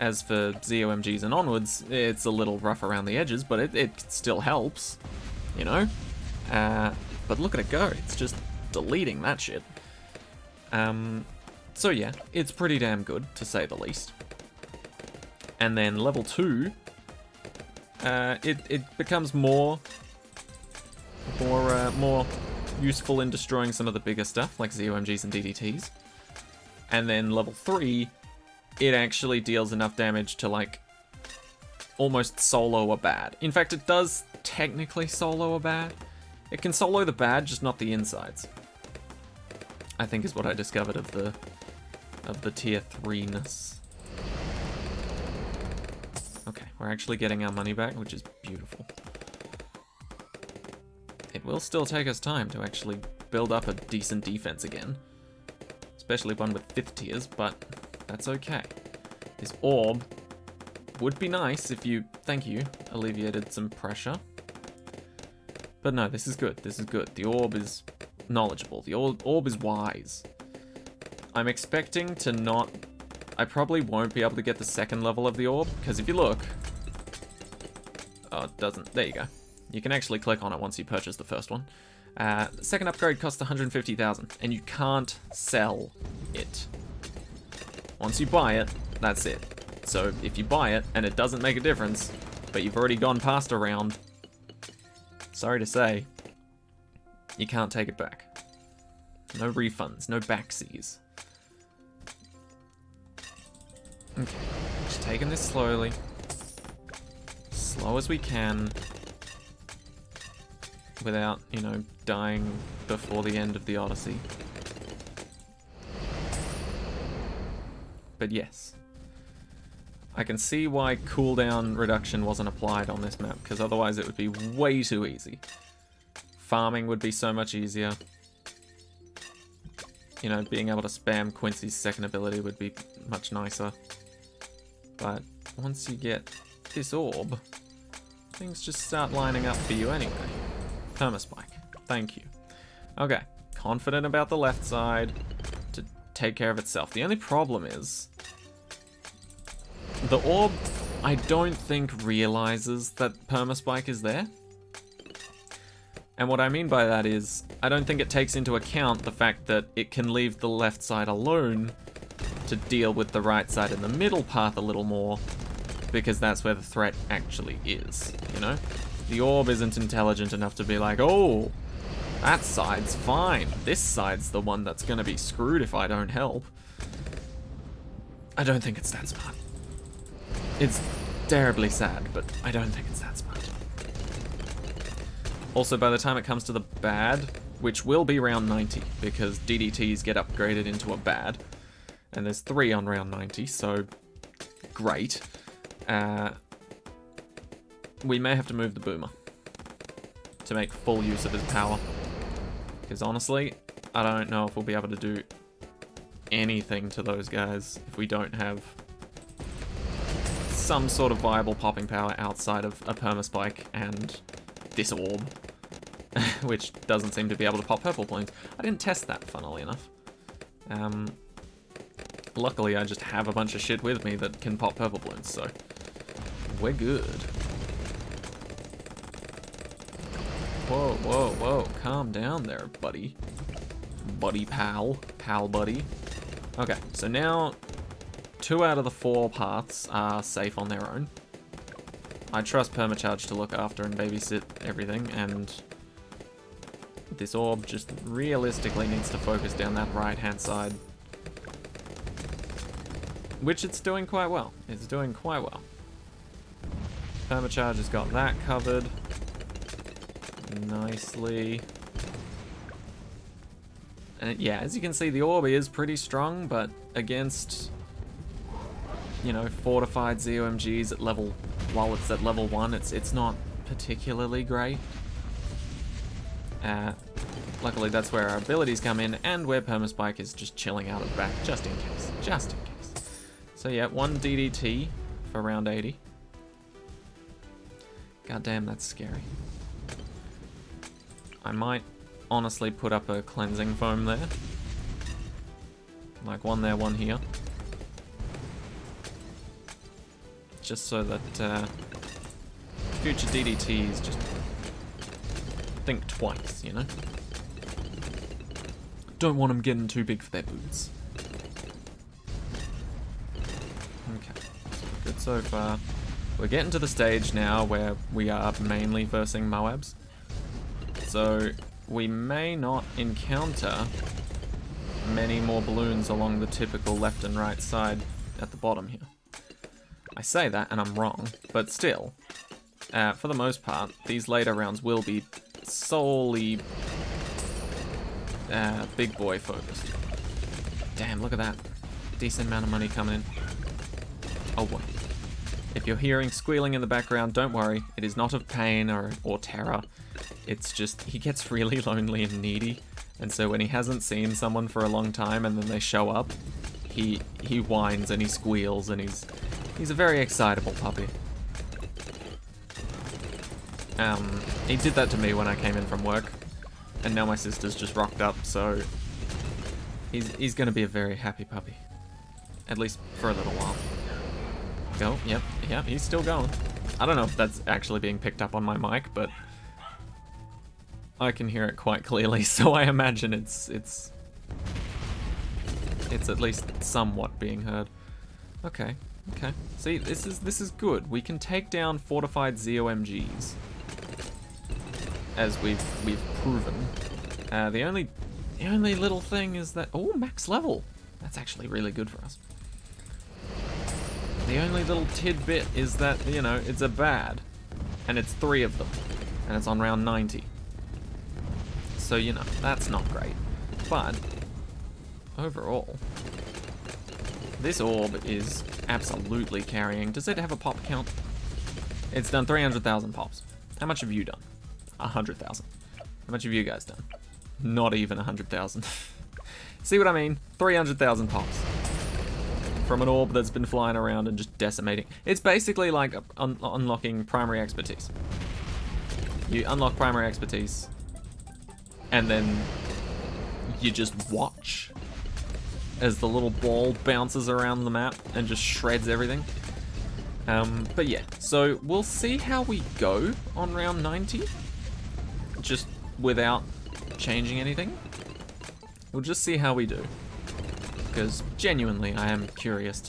A: As for ZOMGs and onwards, it's a little rough around the edges, but it still helps, you know? But look at it go, it's just deleting that shit. So yeah, it's pretty damn good, to say the least. And then level 2, it becomes more useful in destroying some of the bigger stuff, like ZOMGs and DDTs. And then level 3, it actually deals enough damage to, like, almost solo a bad. In fact, it does technically solo a bad. It can solo the bad, just not the insides. I think is what I discovered of the tier 3-ness. Okay, we're actually getting our money back, which is beautiful. It will still take us time to actually build up a decent defense again. Especially one with 5th tiers, but that's okay. This orb would be nice if you, thank you, alleviated some pressure. But no, this is good, this is good. The orb is knowledgeable, the orb is wise. I'm expecting to not, I probably won't be able to get the second level of the orb, because if you look, oh, it doesn't, there you go. You can actually click on it once you purchase the first one. The second upgrade costs 150,000, and you can't sell it. Once you buy it, that's it. So if you buy it and it doesn't make a difference, but you've already gone past a round, sorry to say, you can't take it back. No refunds, no backsies. Okay, just taking this slowly. Slow as we can. Without, you know, dying before the end of the Odyssey. But yes. I can see why cooldown reduction wasn't applied on this map, because otherwise it would be way too easy. Farming would be so much easier. You know, being able to spam Quincy's second ability would be much nicer. But once you get this orb, things just start lining up for you anyway. Permaspike. Thank you. Okay. Confident about the left side to take care of itself. The only problem is the orb, I don't think, realizes that Permaspike is there. And what I mean by that is, I don't think it takes into account the fact that it can leave the left side alone to deal with the right side and the middle path a little more, because that's where the threat actually is, you know? The orb isn't intelligent enough to be like, oh, that side's fine. This side's the one that's gonna be screwed if I don't help. I don't think it's that smart. It's terribly sad, but I don't think it's that smart. Also, by the time it comes to the bad, which will be round 90, because DDTs get upgraded into a bad, and there's 3 on round 90, so great. We may have to move the Boomer to make full use of his power, because honestly, I don't know if we'll be able to do anything to those guys if we don't have some sort of viable popping power outside of a Permaspike and this orb, which doesn't seem to be able to pop purple balloons. I didn't test that, funnily enough. Luckily, I just have a bunch of shit with me that can pop purple balloons, so we're good. Whoa, whoa, whoa, calm down there, buddy. Buddy pal, pal buddy. Okay, so now 2 out of the 4 paths are safe on their own. I trust Permacharge to look after and babysit everything, and this orb just realistically needs to focus down that right-hand side. Which it's doing quite well. It's doing quite well. Permacharge has got that covered nicely. And yeah, as you can see, the orb is pretty strong, but against, you know, fortified ZOMGs at level, while it's at level 1, it's not particularly great. Luckily, that's where our abilities come in, and where Permaspike is just chilling out of the back, just in case. Just in case. So yeah, 1 DDT for round 80. Goddamn, that's scary. I might honestly put up a cleansing foam there. Like 1 there, 1 here. Just so that future DDTs just think twice, you know? Don't want them getting too big for their boots. Okay, good so far. We're getting to the stage now where we are mainly versing Moabs. So we may not encounter many more balloons along the typical left and right side at the bottom here. I say that and I'm wrong, but still, for the most part, these later rounds will be solely big boy focused. Damn, look at that. Decent amount of money coming in. Oh boy. If you're hearing squealing in the background, don't worry. It is not of pain or terror. It's just, he gets really lonely and needy. And so when he hasn't seen someone for a long time and then they show up, he whines and he squeals and he's a very excitable puppy. He did that to me when I came in from work. And now my sister's just rocked up, so he's gonna be a very happy puppy. At least for a little while. Go, yep, he's still going. I don't know if that's actually being picked up on my mic, but I can hear it quite clearly, so I imagine it's at least somewhat being heard. Okay. See, this is good. We can take down fortified ZOMGs, as we've proven. The only little thing is that, oh, max level. That's actually really good for us. The only little tidbit is that, you know, it's a bad, and it's 3 of them, and it's on round 90. So, you know, that's not great. But overall, This orb is absolutely carrying. Does it have a pop count? It's done 300,000 pops. How much have you done? 100,000. How much have you guys done? Not even 100,000. See what I mean? 300,000 pops. From an orb that's been flying around and just decimating. It's basically like unlocking primary expertise. You unlock primary expertise, and then you just watch as the little ball bounces around the map and just shreds everything. But yeah, so we'll see how we go on round 90, just without changing anything. We'll just see how we do, because genuinely I am curious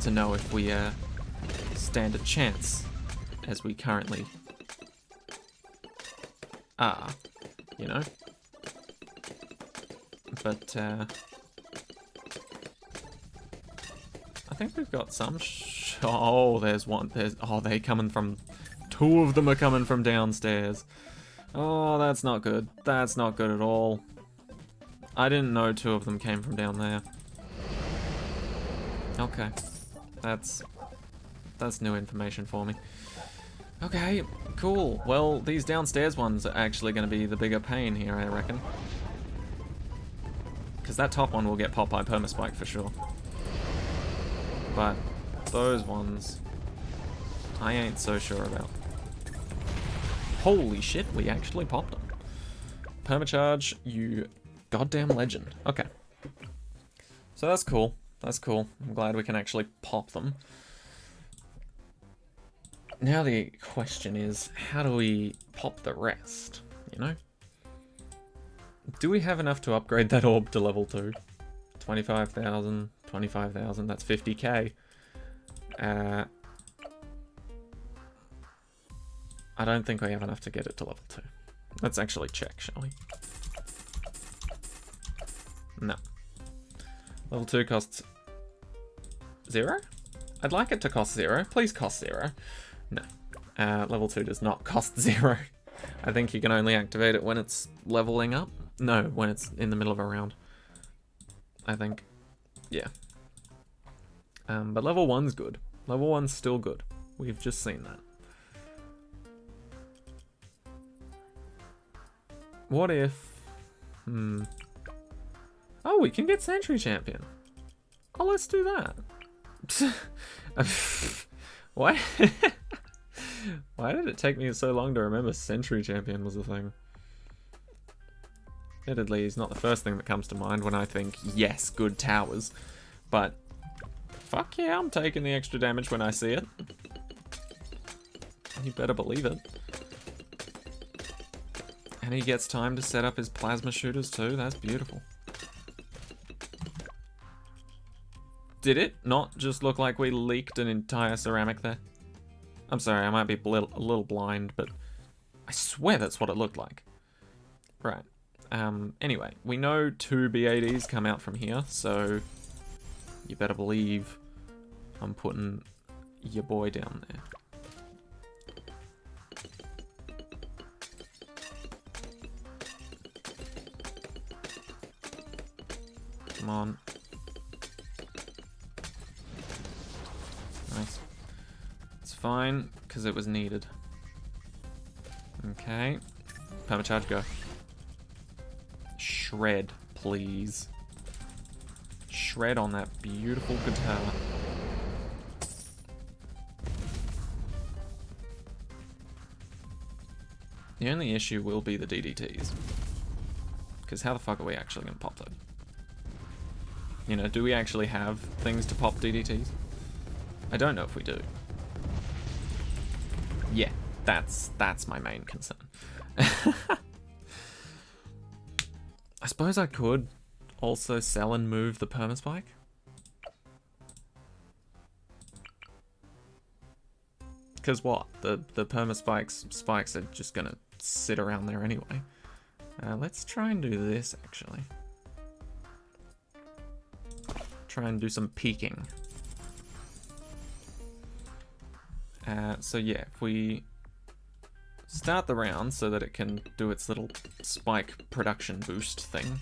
A: to know if we stand a chance as we currently are, you know. But I think we've got some. Oh, there's one. Oh, they coming from. Two of them are coming from downstairs. Oh, that's not good. That's not good at all. I didn't know two of them came from down there. Okay, that's new information for me. Okay, cool. Well, these downstairs ones are actually going to be the bigger pain here, I reckon. Because that top one will get popped by Permaspike for sure. But those ones, I ain't so sure about. Holy shit, we actually popped them. Permacharge, you goddamn legend. Okay. So that's cool. That's cool. I'm glad we can actually pop them. Now the question is, how do we pop the rest, you know? Do we have enough to upgrade that orb to level 2? 25,000, 25,000, that's 50k. I don't think we have enough to get it to level 2. Let's actually check, shall we? No. Level 2 costs 0? I'd like it to cost 0. Please cost 0. No. Level 2 does not cost 0. I think you can only activate it when it's leveling up. No, when it's in the middle of a round. I think. Yeah. But level 1's good. Level 1's still good. We've just seen that. What if... Oh, we can get Sentry Champion. Oh, let's do that. Why? Why did it take me so long to remember Sentry Champion was a thing? Admittedly, he's not the first thing that comes to mind when I think, yes, good towers. But, fuck yeah, I'm taking the extra damage when I see it. You better believe it. And he gets time to set up his plasma shooters too, that's beautiful. Did it not just look like we leaked an entire ceramic there? I'm sorry, I might be a little blind, but I swear that's what it looked like. Right. Anyway, we know 2 BADs come out from here, so you better believe I'm putting your boy down there. Come on. Nice. It's fine, because it was needed. Okay. Permacharge, go. Shred, please. Shred on that beautiful guitar. The only issue will be the DDTs. Because how the fuck are we actually going to pop that? You know, do we actually have things to pop DDTs? I don't know if we do. Yeah, that's my main concern. I suppose I could also sell and move the Permaspike. Because what? The spikes are just gonna sit around there anyway. Let's try and do this actually. Try and do some peeking. So yeah, if we start the round so that it can do its little spike production boost thing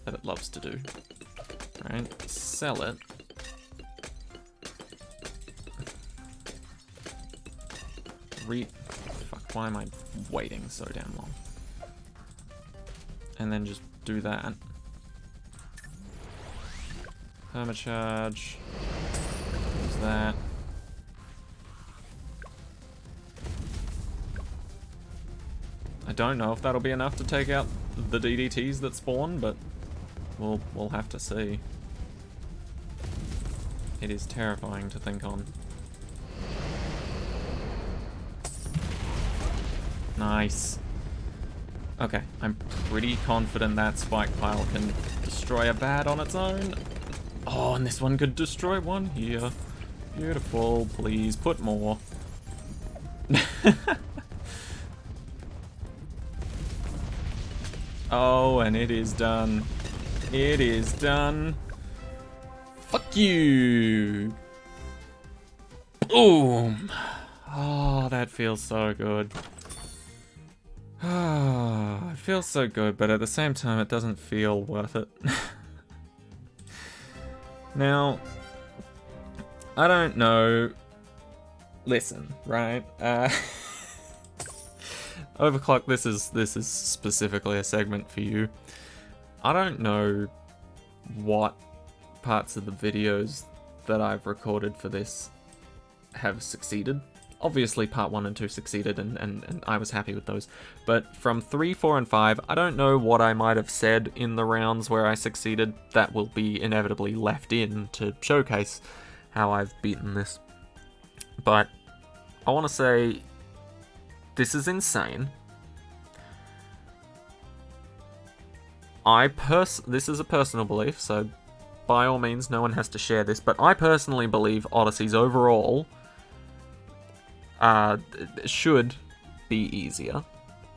A: that it loves to do. Right, sell it. Fuck, why am I waiting so damn long? And then just do that. Permacharge. Use that. I don't know if that'll be enough to take out the DDTs that spawn, but we'll have to see. It is terrifying to think on. Nice. Okay, I'm pretty confident that spike pile can destroy a bat on its own. Oh, and this one could destroy one here. Beautiful. Please put more. Oh, and it is done. It is done. Fuck you. Boom. Oh, that feels so good. Ah, it feels so good, but at the same time, it doesn't feel worth it. Now, I don't know. Listen, right? Overclock, this is specifically a segment for you. I don't know what parts of the videos that I've recorded for this have succeeded. Obviously part 1 and 2 succeeded and I was happy with those. But from 3, 4, and 5, I don't know what I might have said in the rounds where I succeeded that will be inevitably left in to showcase how I've beaten this. But I want to say this is insane. This is a personal belief, so by all means no one has to share this, but I personally believe Odyssey's overall should be easier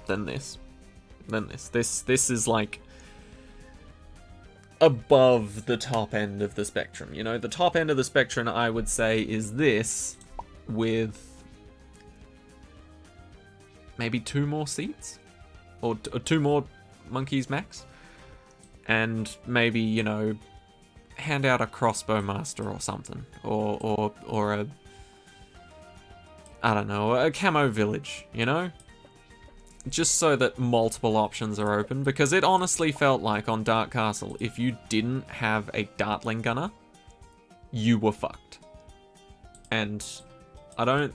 A: than this. This is like above the top end of the spectrum. You know, the top end of the spectrum I would say is this with maybe 2 more seats or 2 more monkeys max, and maybe, you know, hand out a crossbow master or something, or a, I don't know, a camo village, you know? Just so that multiple options are open, because it honestly felt like on Dark Castle, if you didn't have a Dartling gunner, you were fucked. And I don't,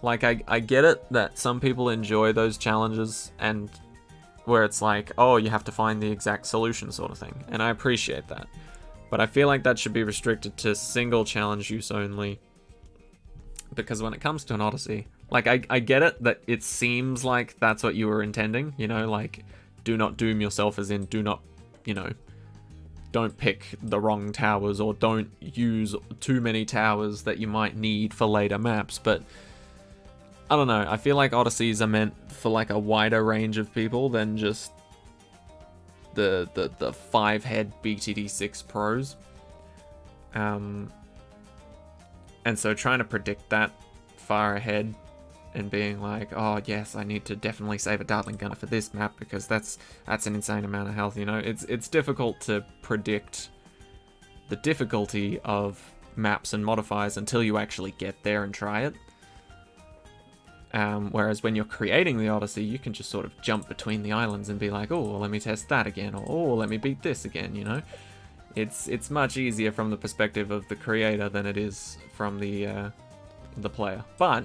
A: like, I get it that some people enjoy those challenges, and where it's like, oh, you have to find the exact solution sort of thing, and I appreciate that. But I feel like that should be restricted to single challenge use only. Because when it comes to an Odyssey, like, I get it that it seems like that's what you were intending, you know, like, do not doom yourself, as in do not, you know, don't pick the wrong towers or don't use too many towers that you might need for later maps, but I don't know, I feel like Odysseys are meant for like a wider range of people than just the 5-head BTD6 pros. And so trying to predict that far ahead and being like, oh yes, I need to definitely save a Dartling gunner for this map because that's an insane amount of health, you know? It's difficult to predict the difficulty of maps and modifiers until you actually get there and try it. Whereas when you're creating the Odyssey, you can just sort of jump between the islands and be like, oh, well, let me test that again, or oh, let me beat this again, you know? It's much easier from the perspective of the creator than it is from the player. But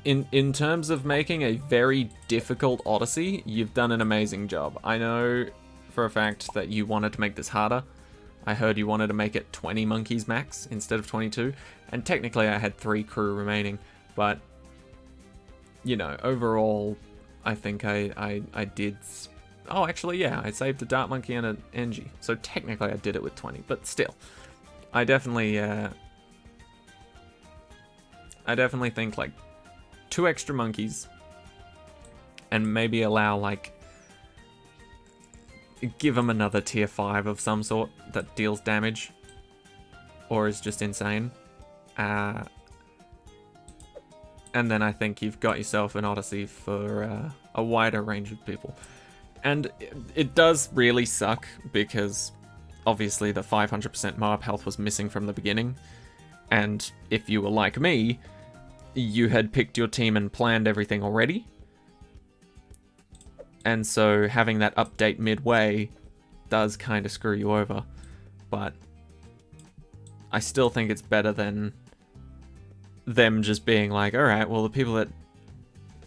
A: in terms of making a very difficult Odyssey, you've done an amazing job. I know for a fact that you wanted to make this harder. I heard you wanted to make it 20 monkeys max instead of 22, and technically I had 3 crew remaining, but you know, overall I think I did. Oh, actually, yeah, I saved a Dart Monkey and an Engie, so technically I did it with 20, but still, I definitely think like 2 extra monkeys, and maybe allow like, give them another tier 5 of some sort that deals damage, or is just insane, and then I think you've got yourself an Odyssey for a wider range of people. And it does really suck, because obviously the 500% Moab health was missing from the beginning, and if you were like me, you had picked your team and planned everything already. And so having that update midway does kind of screw you over. But I still think it's better than them just being like, alright, well, the people that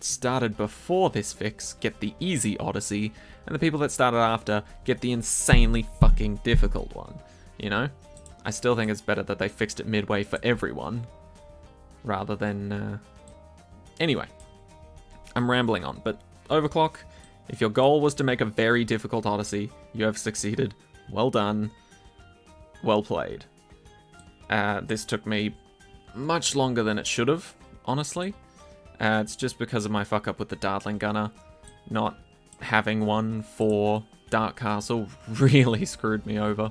A: started before this fix get the easy Odyssey, and the people that started after get the insanely fucking difficult one, you know? I still think it's better that they fixed it midway for everyone, rather than... Anyway, I'm rambling on, but Overclock, if your goal was to make a very difficult Odyssey, you have succeeded. Well done. Well played. This took me much longer than it should have, honestly. It's just because of my fuck up with the Dartling Gunner. Not having one for Dark Castle really screwed me over.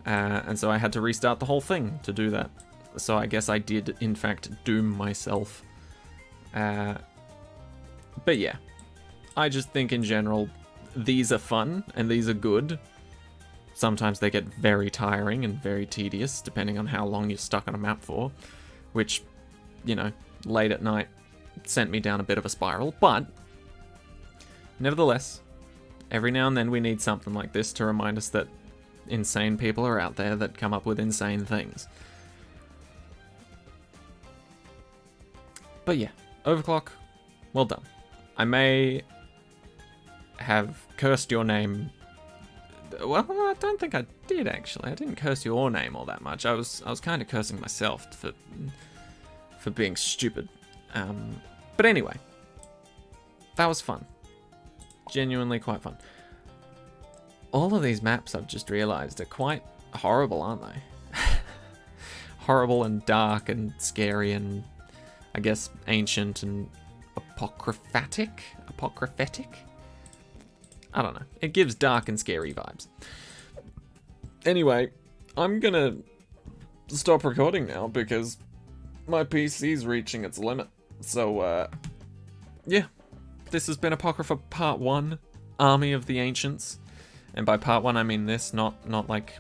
A: And so I had to restart the whole thing to do that. So I guess I did, in fact, doom myself. But yeah. I just think in general, these are fun and these are good. Sometimes they get very tiring and very tedious, depending on how long you're stuck on a map for. Which, you know, late at night sent me down a bit of a spiral. But, nevertheless, every now and then we need something like this to remind us that insane people are out there that come up with insane things. But yeah, Overclock, well done. I may have cursed your name. Well, I don't think I did, actually. I didn't curse your name all that much. I was kind of cursing myself for being stupid. But anyway, that was fun. Genuinely quite fun. All of these maps, I've just realized, are quite horrible, aren't they? Horrible and dark and scary and, I guess, ancient and apocryphatic? I don't know. It gives dark and scary vibes. Anyway, I'm gonna stop recording now because my PC's reaching its limit. So, yeah. This has been Apocrypha Part 1, Army of the Ancients. And by Part 1, I mean this, not like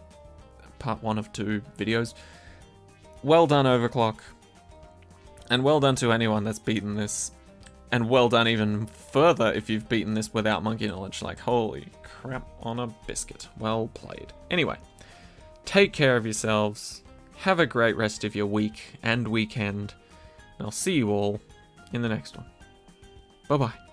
A: Part 1 of 2 videos. Well done, Overclock. And well done to anyone that's beaten this. And well done even further if you've beaten this without monkey knowledge. Like, holy crap on a biscuit. Well played. Anyway, take care of yourselves. Have a great rest of your week and weekend. And I'll see you all in the next one. Bye-bye.